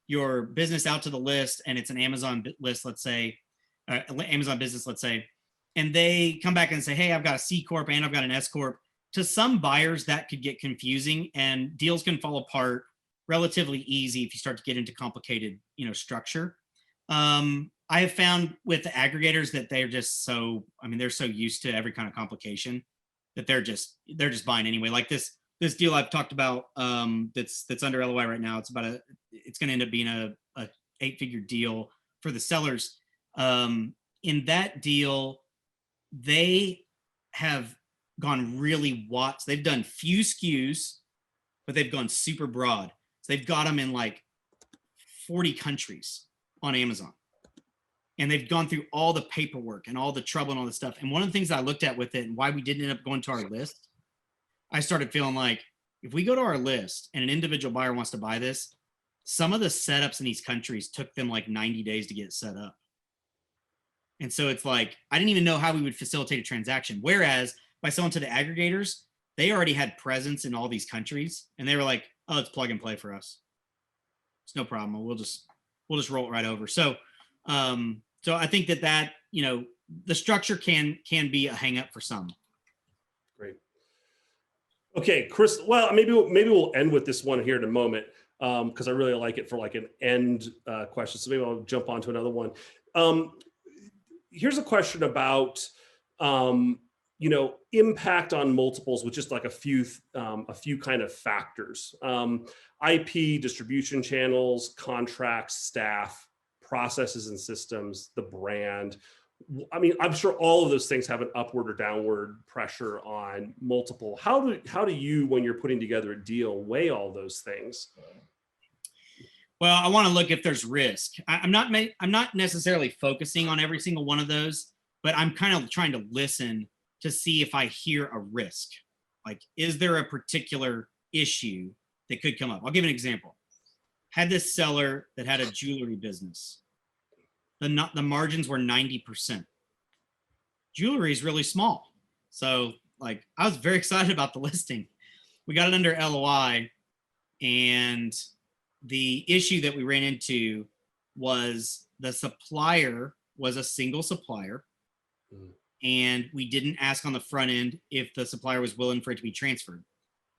your business out to the list, and it's an Amazon list, let's say, Amazon business, let's say, and they come back and say, hey, I've got a C Corp and I've got an S Corp. To some buyers, that could get confusing, and deals can fall apart relatively easy if you start to get into complicated, structure. I have found with the aggregators that they're just so, they're so used to every kind of complication that they're just buying anyway. Like this deal I've talked about, that's under LOI right now. It's going to end up being a 8-figure deal for the sellers. In that deal, they have gone really watts. They've done few SKUs, but they've gone super broad. So they've got them in like 40 countries on Amazon. And they've gone through all the paperwork and all the trouble and all the stuff. And one of the things that I looked at with it and why we didn't end up going to our list, I started feeling like if we go to our list and an individual buyer wants to buy this, some of the setups in these countries took them like 90 days to get set up. And so it's like, I didn't even know how we would facilitate a transaction. Whereas by selling to the aggregators, they already had presence in all these countries. And they were like, oh, it's plug and play for us. It's no problem. We'll just roll it right over. So I think that the structure can be a hang up for some. Great. Okay, Chris. Well, maybe we'll end with this one here in a moment because I really like it for like an end question. So maybe I'll jump on to another one. Here's a question about impact on multiples with just like a few kind of factors: IP, distribution channels, contracts, staff, processes and systems, the brand. I'm sure all of those things have an upward or downward pressure on multiple. How do you, when you're putting together a deal, weigh all those things? Well, I want to look if there's risk. I'm not necessarily focusing on every single one of those, but I'm kind of trying to listen to see if I hear a risk. Like, is there a particular issue that could come up? I'll give an example. Had this seller that had a jewelry business. The margins were 90%. Jewelry is really small. So like, I was very excited about the listing. We got it under LOI, and the issue that we ran into was the supplier was a single supplier. And we didn't ask on the front end if the supplier was willing for it to be transferred.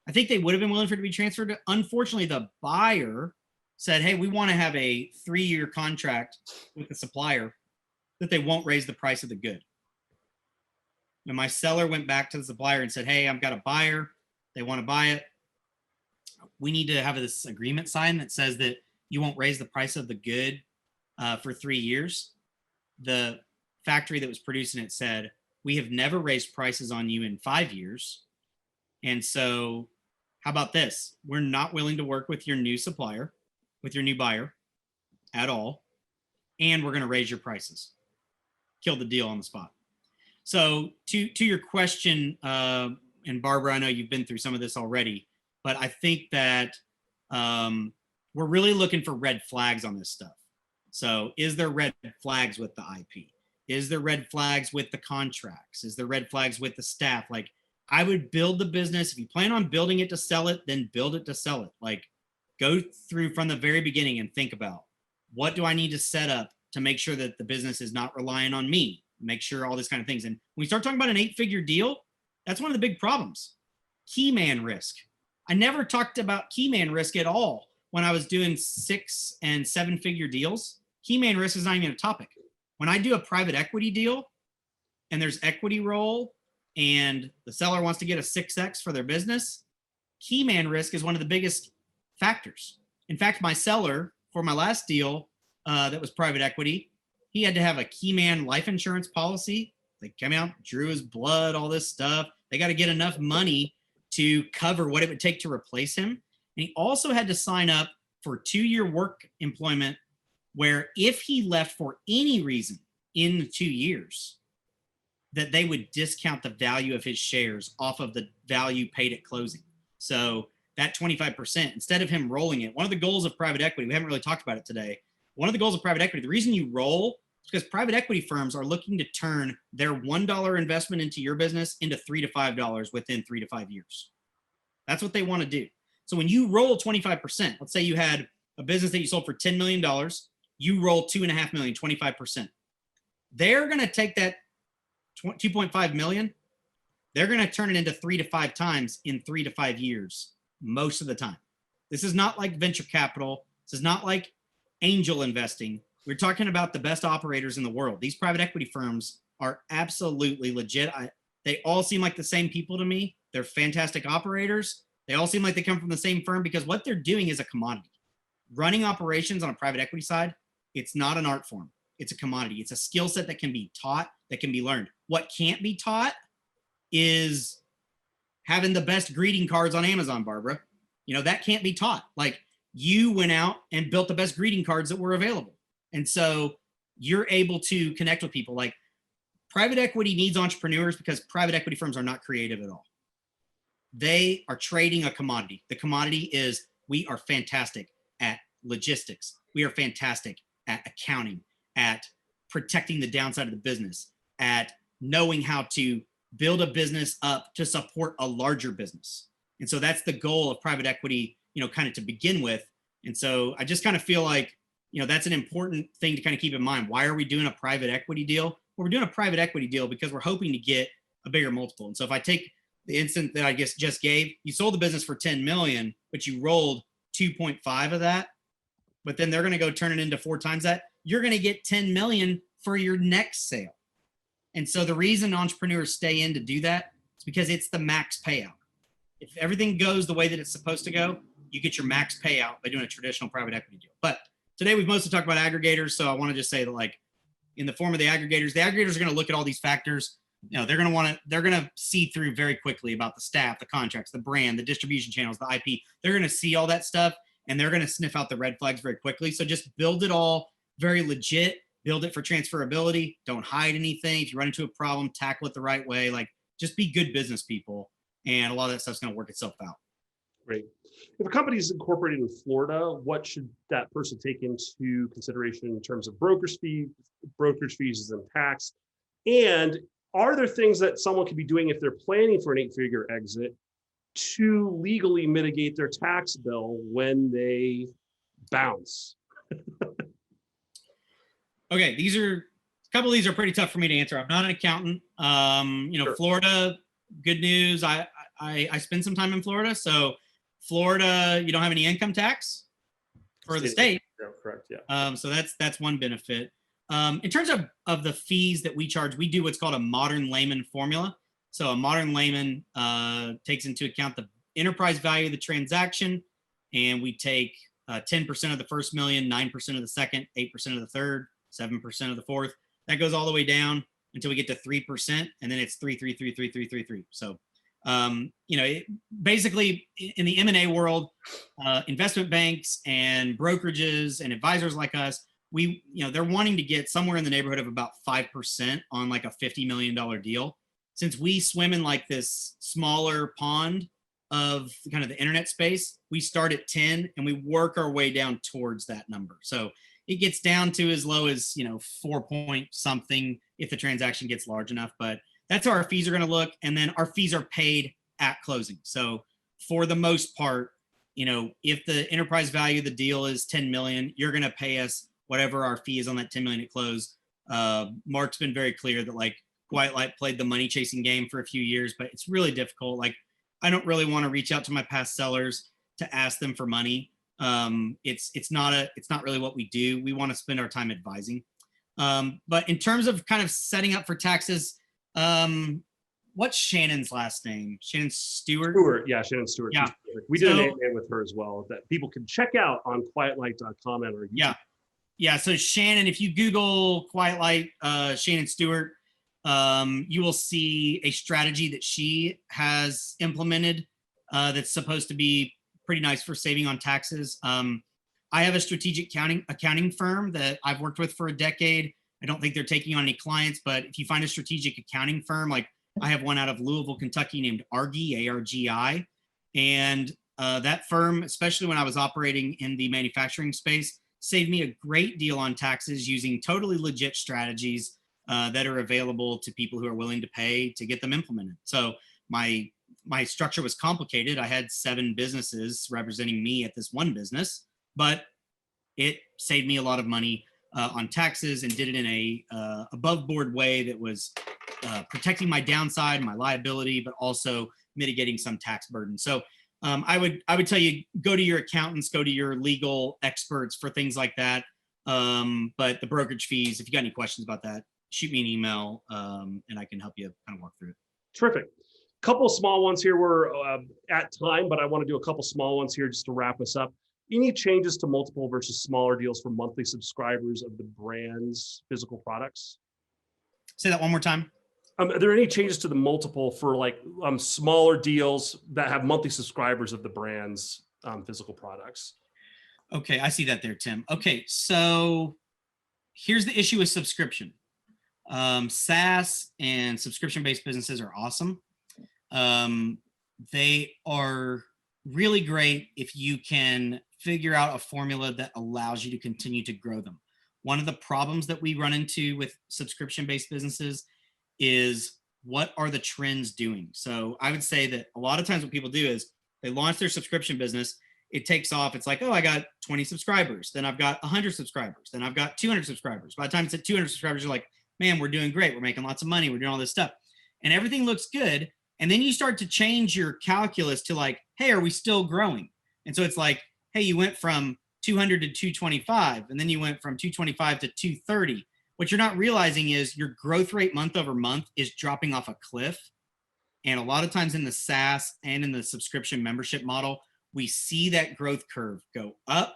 I think they would have been willing for it to be transferred. Unfortunately, the buyer said, hey, we want to have a 3-year contract with the supplier that they won't raise the price of the good. And my seller went back to the supplier and said, hey, I've got a buyer. They want to buy it. We need to have this agreement signed that says that you won't raise the price of the good for 3 years. The factory that was producing it said, we have never raised prices on you in 5 years. And so how about this? We're not willing to work with your new supplier, with your new buyer at all. And we're going to raise your prices. Kill the deal on the spot. So to your question, and Barbara, I know you've been through some of this already, but I think that we're really looking for red flags on this stuff. So is there red flags with the IP? Is there red flags with the contracts? Is there red flags with the staff? Like, I would build the business. If you plan on building it to sell it, then build it to sell it. Like, go through from the very beginning and think about, what do I need to set up to make sure that the business is not relying on me? Make sure all this kind of things. And when we start talking about an 8-figure deal, that's one of the big problems. Key man risk. I never talked about key man risk at all when I was doing 6- and 7-figure deals. Key man risk is not even a topic. When I do a private equity deal and there's equity roll and the seller wants to get a 6X for their business, key man risk is one of the biggest factors. In fact, my seller for my last deal that was private equity, he had to have a key man life insurance policy. They came out, drew his blood, all this stuff. They got to get enough money to cover what it would take to replace him. And he also had to sign up for 2-year work employment, where if he left for any reason in the 2 years, that they would discount the value of his shares off of the value paid at closing. So that 25%, instead of him rolling it, one of the goals of private equity, we haven't really talked about it today. One of the goals of private equity, the reason you roll is because private equity firms are looking to turn their $1 investment into your business into $3 to $5 within 3 to 5 years. That's what they want to do. So when you roll 25%, let's say you had a business that you sold for $10 million, you roll $2.5 million, 25%. They're going to take that 2.5 million. They're going to turn it into 3 to 5 times in 3 to 5 years, most of the time. This is not like venture capital. This is not like angel investing. We're talking about the best operators in the world. These private equity firms are absolutely legit. They all seem like the same people to me. They're fantastic operators. They all seem like they come from the same firm because what they're doing is a commodity. Running operations on a private equity side, it's not an art form. It's a commodity. It's a skill set that can be taught, that can be learned. What can't be taught is having the best greeting cards on Amazon, Barbara. You know, that can't be taught. Like, you went out and built the best greeting cards that were available. And so you're able to connect with people. Like, private equity needs entrepreneurs because private equity firms are not creative at all. They are trading a commodity. The commodity is, we are fantastic at logistics. We are fantastic at accounting, at protecting the downside of the business, at knowing how to build a business up to support a larger business. And so that's the goal of private equity, you know, kind of to begin with. And so I just kind of feel like, you know, that's an important thing to kind of keep in mind. Why are we doing a private equity deal? Well, we're doing a private equity deal because we're hoping to get a bigger multiple. And so if I take the instant that I just gave, you sold the business for 10 million, but you rolled 2.5 of that, but then they're going to go turn it into 4 times that. You're going to get 10 million for your next sale. And so the reason entrepreneurs stay in to do that is because it's the max payout. If everything goes the way that it's supposed to go, you get your max payout by doing a traditional private equity deal. But today we've mostly talked about aggregators. So I want to just say that, like, in the form of the aggregators are going to look at all these factors. You know, they're going to see through very quickly about the staff, the contracts, the brand, the distribution channels, the IP. They're going to see all that stuff, and they're going to sniff out the red flags very quickly. So just build it all very legit, build it for transferability. Don't hide anything. If you run into a problem, tackle it the right way. Like, just be good business people. And a lot of that stuff's going to work itself out. Great. If a company is incorporated in Florida, what should that person take into consideration in terms of brokerage fees and tax? And are there things that someone could be doing if they're planning for an 8-figure exit to legally mitigate their tax bill when they bounce? Okay, a couple of these are pretty tough for me to answer. I'm not an accountant. You know, sure. Florida, good news. I spend some time in Florida. So Florida, you don't have any income tax for the state. Yeah, correct. Yeah. So that's one benefit. In terms of the fees that we charge, we do what's called a modern layman formula. So a modern layman takes into account the enterprise value of the transaction, and we take 10% of the first million, 9% of the second, 8% of the third, 7% of the fourth. That goes all the way down until we get to 3%, and then it's 3, 3, 3, 3, 3, 3, 3. So, you know, basically in the M&A world, investment banks and brokerages and advisors like us, they're wanting to get somewhere in the neighborhood of about 5% on like a $50 million deal. Since we swim in like this smaller pond of kind of the internet space, we start at 10 and we work our way down towards that number. So it gets down to as low as, 4 point something if the transaction gets large enough, but that's how our fees are going to look. And then our fees are paid at closing. So for the most part, if the enterprise value of the deal is 10 million, you're going to pay us whatever our fee is on that 10 million at close. Mark's been very clear that like Quiet Light played the money chasing game for a few years, but it's really difficult. Like, I don't really want to reach out to my past sellers to ask them for money. It's not really what we do. We want to spend our time advising. But in terms of kind of setting up for taxes, what's Shannon's last name? Shannon Stewart? Yeah, Shannon Stewart. Yeah. We did an A-Man with her as well that people can check out on quietlight.com and our YouTube. Yeah. So Shannon, if you Google Quiet Light, Shannon Stewart, you will see a strategy that she has implemented that's supposed to be pretty nice for saving on taxes. I have a strategic accounting firm that I've worked with for a decade. I don't think they're taking on any clients, but if you find a strategic accounting firm, like I have one out of Louisville, Kentucky named Argi, ARGI. And that firm, especially when I was operating in the manufacturing space, saved me a great deal on taxes using totally legit strategies that are available to people who are willing to pay to get them implemented. So my structure was complicated. I had 7 businesses representing me at this one business, but it saved me a lot of money on taxes and did it in a above board way that was protecting my downside, my liability, but also mitigating some tax burden. So I would tell you, go to your accountants, go to your legal experts for things like that. But the brokerage fees, if you got any questions about that, shoot me an email, and I can help you kind of walk through it. Terrific. Couple of small ones here. We're at time, but I want to do a couple small ones here just to wrap us up. Any changes to multiple versus smaller deals for monthly subscribers of the brand's physical products? Say that one more time. Are there any changes to the multiple for like smaller deals that have monthly subscribers of the brand's physical products? Okay, I see that there, Tim. Okay, so here's the issue with subscription. SaaS and subscription-based businesses are awesome. They are really great if you can figure out a formula that allows you to continue to grow them. One of the problems that we run into with subscription-based businesses is, what are the trends doing? So I would say that a lot of times what people do is they launch their subscription business, it takes off, it's like, oh, I got 20 subscribers, then I've got 100 subscribers, then I've got 200 subscribers. By the time it's at 200 subscribers, you're like, man, we're doing great, we're making lots of money, we're doing all this stuff, and everything looks good. And then you start to change your calculus to like, hey, are we still growing? And so it's like, hey, you went from 200 to 225, and then you went from 225 to 230. What you're not realizing is your growth rate month over month is dropping off a cliff. And a lot of times in the SaaS and in the subscription membership model, we see that growth curve go up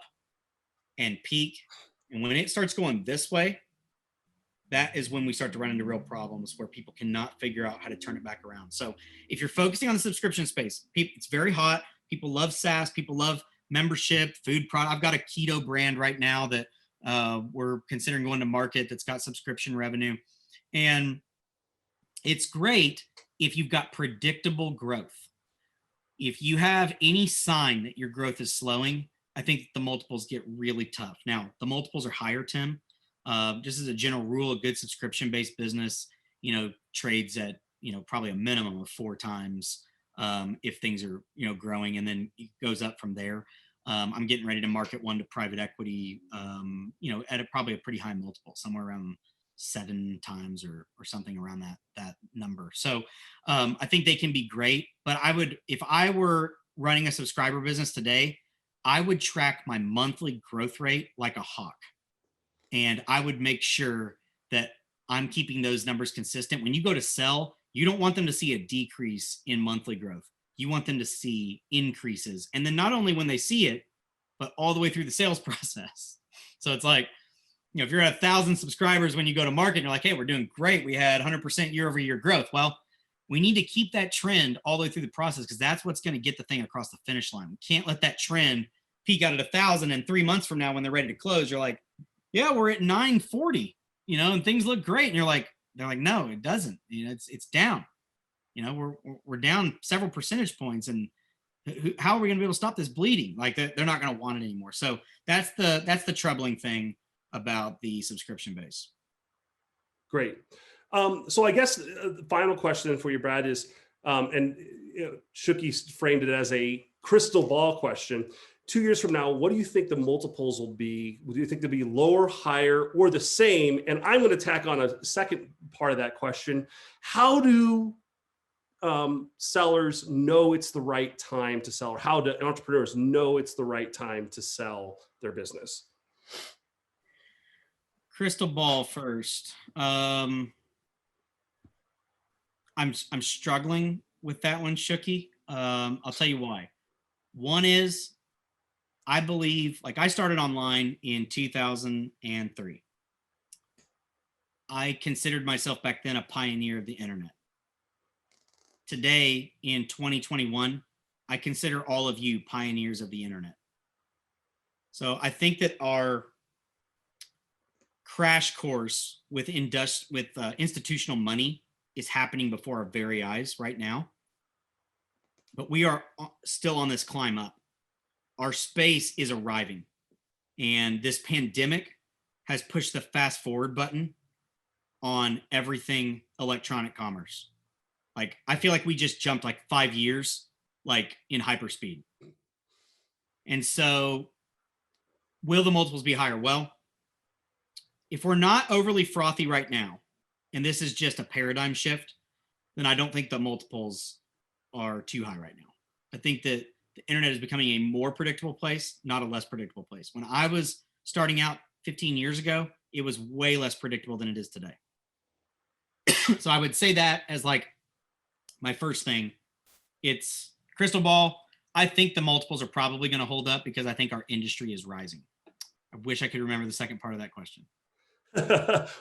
and peak. And when it starts going this way, that is when we start to run into real problems where people cannot figure out how to turn it back around. So if you're focusing on the subscription space, it's very hot. People love SaaS. People love membership, food product. I've got a keto brand right now that we're considering going to market that's got subscription revenue. And it's great if you've got predictable growth. If you have any sign that your growth is slowing, I think the multiples get really tough. Now, the multiples are higher, Tim. Just as a general rule, a good subscription-based business, trades at, probably a minimum of 4 times if things are, growing, and then it goes up from there. I'm getting ready to market one to private equity, at probably a pretty high multiple, somewhere around 7 times or something around that number. So I think they can be great, but if I were running a subscriber business today, I would track my monthly growth rate like a hawk. And I would make sure that I'm keeping those numbers consistent. When you go to sell, you don't want them to see a decrease in monthly growth. You want them to see increases. And then not only when they see it, but all the way through the sales process. So it's like, if you're at 1,000 subscribers when you go to market, and you're like, hey, we're doing great, we had 100% year-over-year growth. Well, we need to keep that trend all the way through the process, because that's what's going to get the thing across the finish line. We can't let that trend peak out at 1,000, and 3 months from now when they're ready to close, you're like, yeah, we're at 940, and things look great. And they're like, no, it doesn't. It's down. We're down several percentage points, and how are we going to be able to stop this bleeding? Like they're not going to want it anymore. So that's the troubling thing about the subscription base. Great. So I guess the final question for you, Brad, is, and Shuki framed it as a crystal ball question. 2 years from now, what do you think the multiples will be? Do you think they'll be lower, higher, or the same? And I'm going to tack on a second part of that question. How do sellers know it's the right time to sell? Or how do entrepreneurs know it's the right time to sell their business? Crystal ball first. I'm struggling with that one, Shuki. I'll tell you why. One is, I believe, like, I started online in 2003. I considered myself back then a pioneer of the internet. Today, in 2021, I consider all of you pioneers of the internet. So I think that our crash course with institutional money is happening before our very eyes right now. But we are still on this climb up. Our space is arriving, and this pandemic has pushed the fast forward button on everything electronic commerce. Like, I feel like we just jumped like 5 years, like in hyperspeed. And so will the multiples be higher? Well, if we're not overly frothy right now, and this is just a paradigm shift, then I don't think the multiples are too high right now. I think that the internet is becoming a more predictable place, not a less predictable place. When I was starting out 15 years ago, it was way less predictable than it is today. So I would say that as like my first thing. It's crystal ball. I think the multiples are probably going to hold up because I think our industry is rising. I wish I could remember the second part of that question.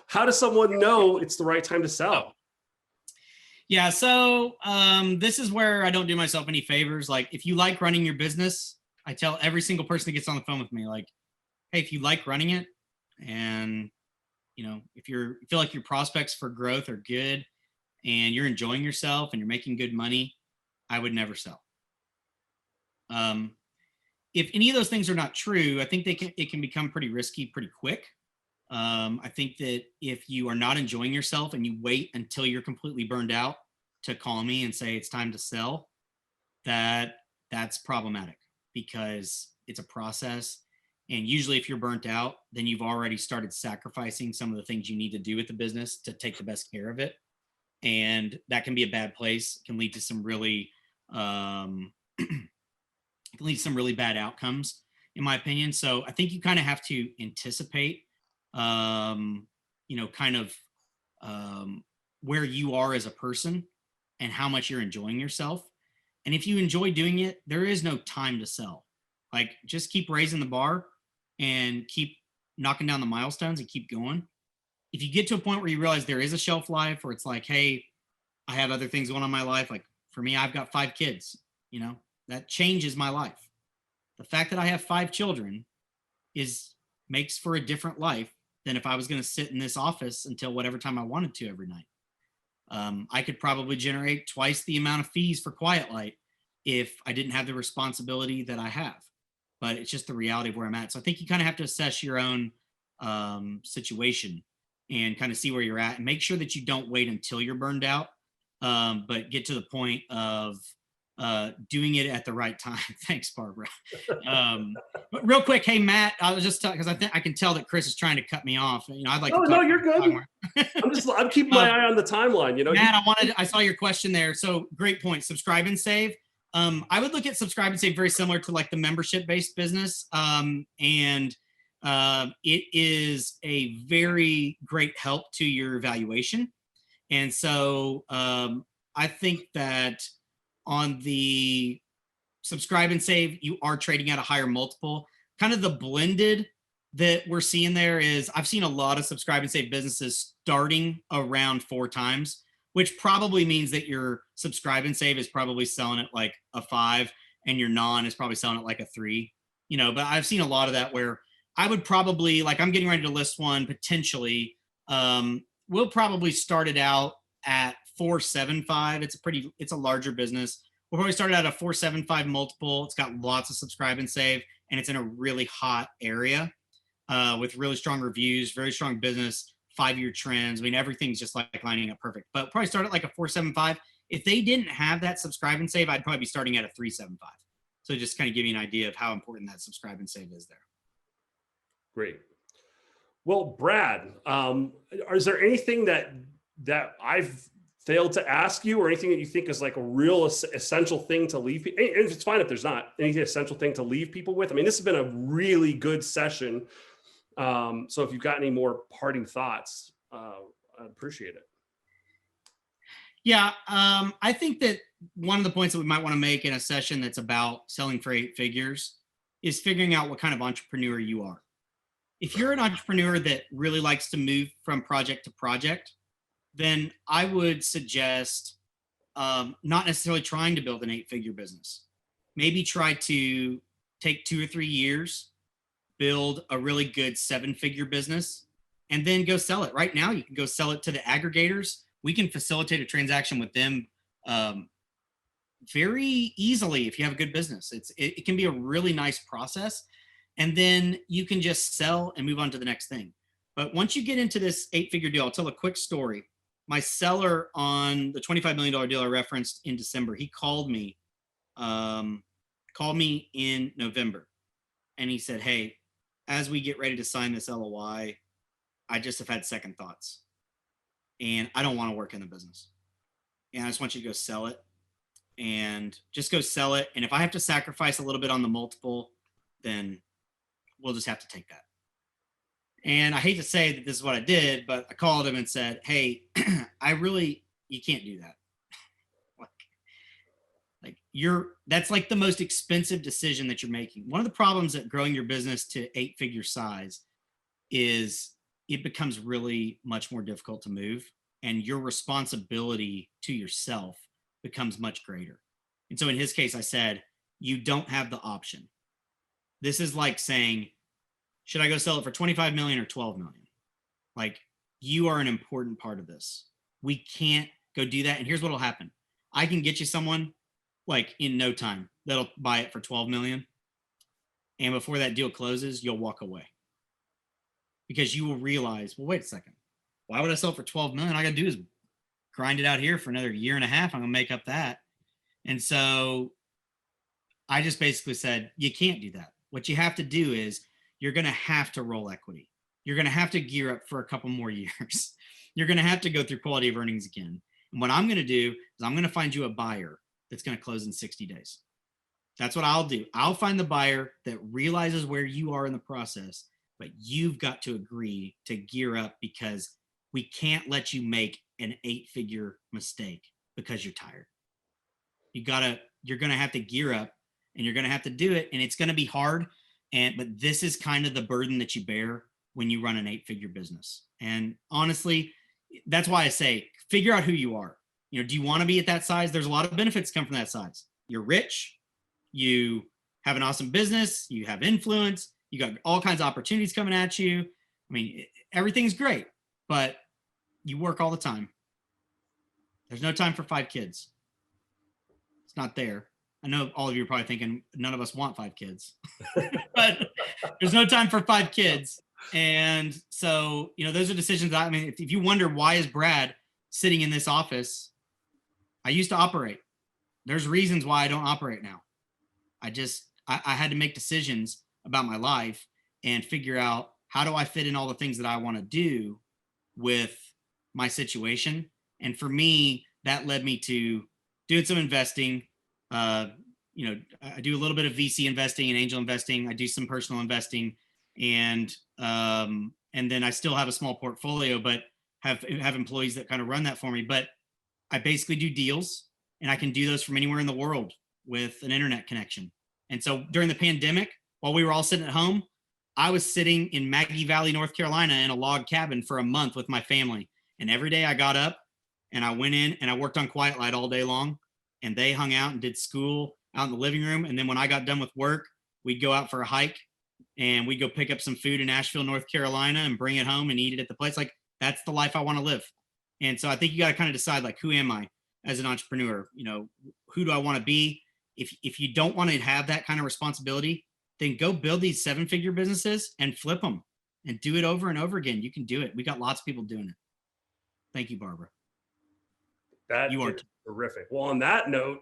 How does someone know it's the right time to sell? Yeah, so this is where I don't do myself any favors. Like, if you like running your business, I tell every single person that gets on the phone with me, like, hey, if you like running it, and if you feel like your prospects for growth are good, and you're enjoying yourself and you're making good money, I would never sell. If any of those things are not true, I think it can become pretty risky pretty quick. I think that if you are not enjoying yourself and you wait until you're completely burned out to call me and say it's time to sell, that's problematic because it's a process. And usually if you're burnt out, then you've already started sacrificing some of the things you need to do with the business to take the best care of it. And that can be a bad place. It can lead to some really bad outcomes, in my opinion. So I think you kind of have to anticipate where you are as a person and how much you're enjoying yourself. And if you enjoy doing it, there is no time to sell. Like, just keep raising the bar and keep knocking down the milestones and keep going. If you get to a point where you realize there is a shelf life, where it's like, hey, I have other things going on in my life. Like, for me, I've got 5 kids, that changes my life. The fact that I have 5 children makes for a different life than if I was going to sit in this office until whatever time I wanted to every night. I could probably generate twice the amount of fees for Quiet Light if I didn't have the responsibility that I have. But it's just the reality of where I'm at. So I think you kind of have to assess your own situation and kind of see where you're at and make sure that you don't wait until you're burned out, but get to the point of doing it at the right time. Thanks, Barbara. But real quick, hey, Matt, I was just talking because I can tell that Chris is trying to cut me off. I'd like to talk. No, you're good. I'm keeping my eye on the timeline. Matt, I saw your question there. So great point. Subscribe and save. I would look at subscribe and save very similar to like the membership-based business. It is a very great help to your valuation. And so I think that on the subscribe and save, you are trading at a higher multiple. Kind of the blended that we're seeing there is I've seen a lot of subscribe and save businesses starting around 4 times, which probably means that your subscribe and save is probably selling at like a 5 and your non is probably selling at like a 3, but I've seen a lot of that where I would probably, like, I'm getting ready to list one potentially. We'll probably start it out at 4.75. It's a larger business. We'll probably start it at a 4.75 multiple. It's got lots of subscribe and save, and it's in a really hot area with really strong reviews, very strong business, 5-year trends. I mean, everything's just like lining up perfect. But probably start at like a 4.75. If they didn't have that subscribe and save, I'd probably be starting at a 3.75. So just kind of give you an idea of how important that subscribe and save is there. Great. Well, Brad, is there anything that I've failed to ask you, or anything that you think is like a real essential thing to leave people? And it's fine if there's not anything essential thing to leave people with. I mean, this has been a really good session. So if you've got any more parting thoughts, I'd appreciate it. Yeah, I think that one of the points that we might want to make in a session that's about selling for 8 figures is figuring out what kind of entrepreneur you are. If you're an entrepreneur that really likes to move from project to project, then I would suggest not necessarily trying to build an 8-figure business. Maybe try to take 2 or 3 years, build a really good 7-figure business, and then go sell it. Right now, you can go sell it to the aggregators. We can facilitate a transaction with them very easily if you have a good business. It can be a really nice process. And then you can just sell and move on to the next thing. But once you get into this 8-figure deal, I'll tell a quick story. My seller on the $25 million deal I referenced in December, he called me in November. And he said, hey, as we get ready to sign this LOI, I just have had second thoughts. And I don't want to work in the business. And I just want you to go sell it. and just go sell it. And if I have to sacrifice a little bit on the multiple, then we'll just have to take that. And I hate to say that this is what I did, but I called him and said, hey, you can't do that. That's like the most expensive decision that you're making. One of the problems that growing your business to 8-figure size is it becomes really much more difficult to move, and your responsibility to yourself becomes much greater. And so in his case, I said, you don't have the option. This is like saying, should I go sell it for 25 million or 12 million? Like, you are an important part of this. We can't go do that. And here's what will happen. I can get you someone like in no time that'll buy it for 12 million. And before that deal closes, you'll walk away because you will realize, well, wait a second. Why would I sell it for 12 million? All I got to do is grind it out here for another year and a half. I'm going to make up that. And so I just basically said, you can't do that. What you have to do is you're going to have to roll equity. You're going to have to gear up for a couple more years. You're going to have to go through quality of earnings again. And what I'm going to do is I'm going to find you a buyer that's going to close in 60 days. That's what I'll do. I'll find the buyer that realizes where you are in the process, but you've got to agree to gear up because we can't let you make an 8-figure mistake because you're tired. You're going to have to gear up and you're going to have to do it. And it's going to be hard. But this is kind of the burden that you bear when you run an 8-figure business. And honestly, that's why I say, figure out who you are. Do you want to be at that size? There's a lot of benefits come from that size. You're rich, you have an awesome business, you have influence, you got all kinds of opportunities coming at you. I mean, everything's great, but you work all the time. There's no time for 5 kids. It's not there. I know all of you are probably thinking none of us want 5 kids, but there's no time for 5 kids. And so, those are decisions if you wonder, why is Brad sitting in this office? I used to operate. There's reasons why I don't operate now. I had to make decisions about my life and figure out, how do I fit in all the things that I want to do with my situation? And for me, that led me to doing some investing. I do a little bit of VC investing and angel investing. I do some personal investing, and then I still have a small portfolio, but have employees that kind of run that for me. But I basically do deals, and I can do those from anywhere in the world with an internet connection. And so during the pandemic, while we were all sitting at home, I was sitting in Maggie Valley, North Carolina in a log cabin for a month with my family. And every day I got up and I went in and I worked on Quiet Light all day long. And they hung out and did school out in the living room. And then when I got done with work, we'd go out for a hike and we'd go pick up some food in Asheville, North Carolina, and bring it home and eat it at the place. Like, that's the life I want to live. And so I think you got to kind of decide, like, who am I as an entrepreneur? Who do I want to be? If you don't want to have that kind of responsibility, then go build these 7-figure businesses and flip them and do it over and over again. You can do it. We got lots of people doing it. Thank you, Barbara. You are terrific. Well, on that note,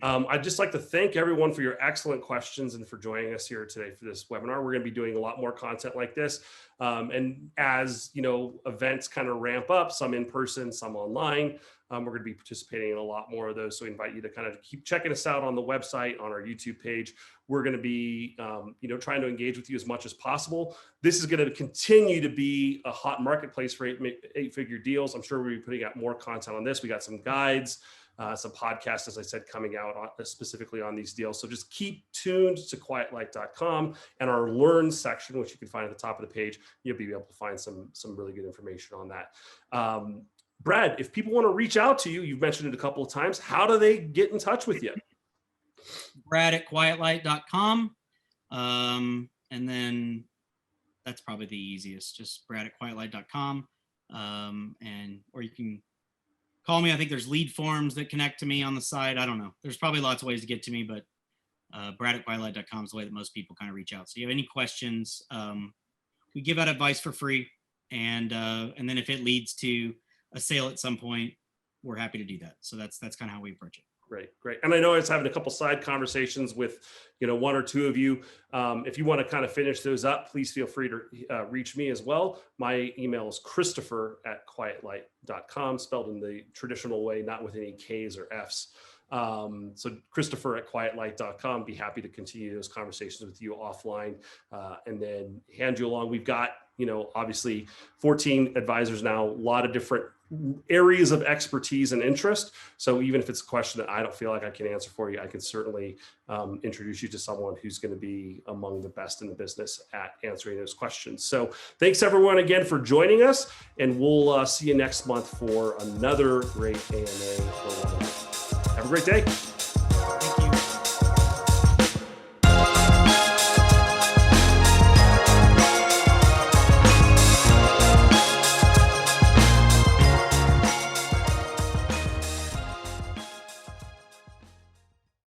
I'd just like to thank everyone for your excellent questions and for joining us here today for this webinar. We're going to be doing a lot more content like this. And as events kind of ramp up, some in person, some online, we're going to be participating in a lot more of those. So we invite you to kind of keep checking us out on the website, on our YouTube page. We're going to be, trying to engage with you as much as possible. This is going to continue to be a hot marketplace for 8-figure deals. I'm sure we'll be putting out more content on this. We got some guides, some podcasts, as I said, coming out specifically on these deals. So just keep tuned to quietlight.com and our learn section, which you can find at the top of the page. You'll be able to find some really good information on that. Brad, if people want to reach out to you, you've mentioned it a couple of times, how do they get in touch with you? Brad at quietlight.com. And then that's probably the easiest, just Brad at quietlight.com. Or you can call me. I think there's lead forms that connect to me on the site. I don't know. There's probably lots of ways to get to me, but Brad at quietlight.com is the way that most people kind of reach out. So if you have any questions, we give out advice for free. And then if it leads to a sale at some point, we're happy to do that. So that's kind of how we approach it. Great. And I know I was having a couple side conversations with, one or two of you. If you want to kind of finish those up, please feel free to reach me as well. My email is Christopher@quietlight.com, spelled in the traditional way, not with any K's or F's. So Christopher at quietlight.com, be happy to continue those conversations with you offline, and then hand you along. We've got, obviously 14 advisors now, a lot of different areas of expertise and interest. So even if it's a question that I don't feel like I can answer for you, I can certainly introduce you to someone who's going to be among the best in the business at answering those questions. So thanks everyone again for joining us, and we'll see you next month for another great AMA. Have a great day.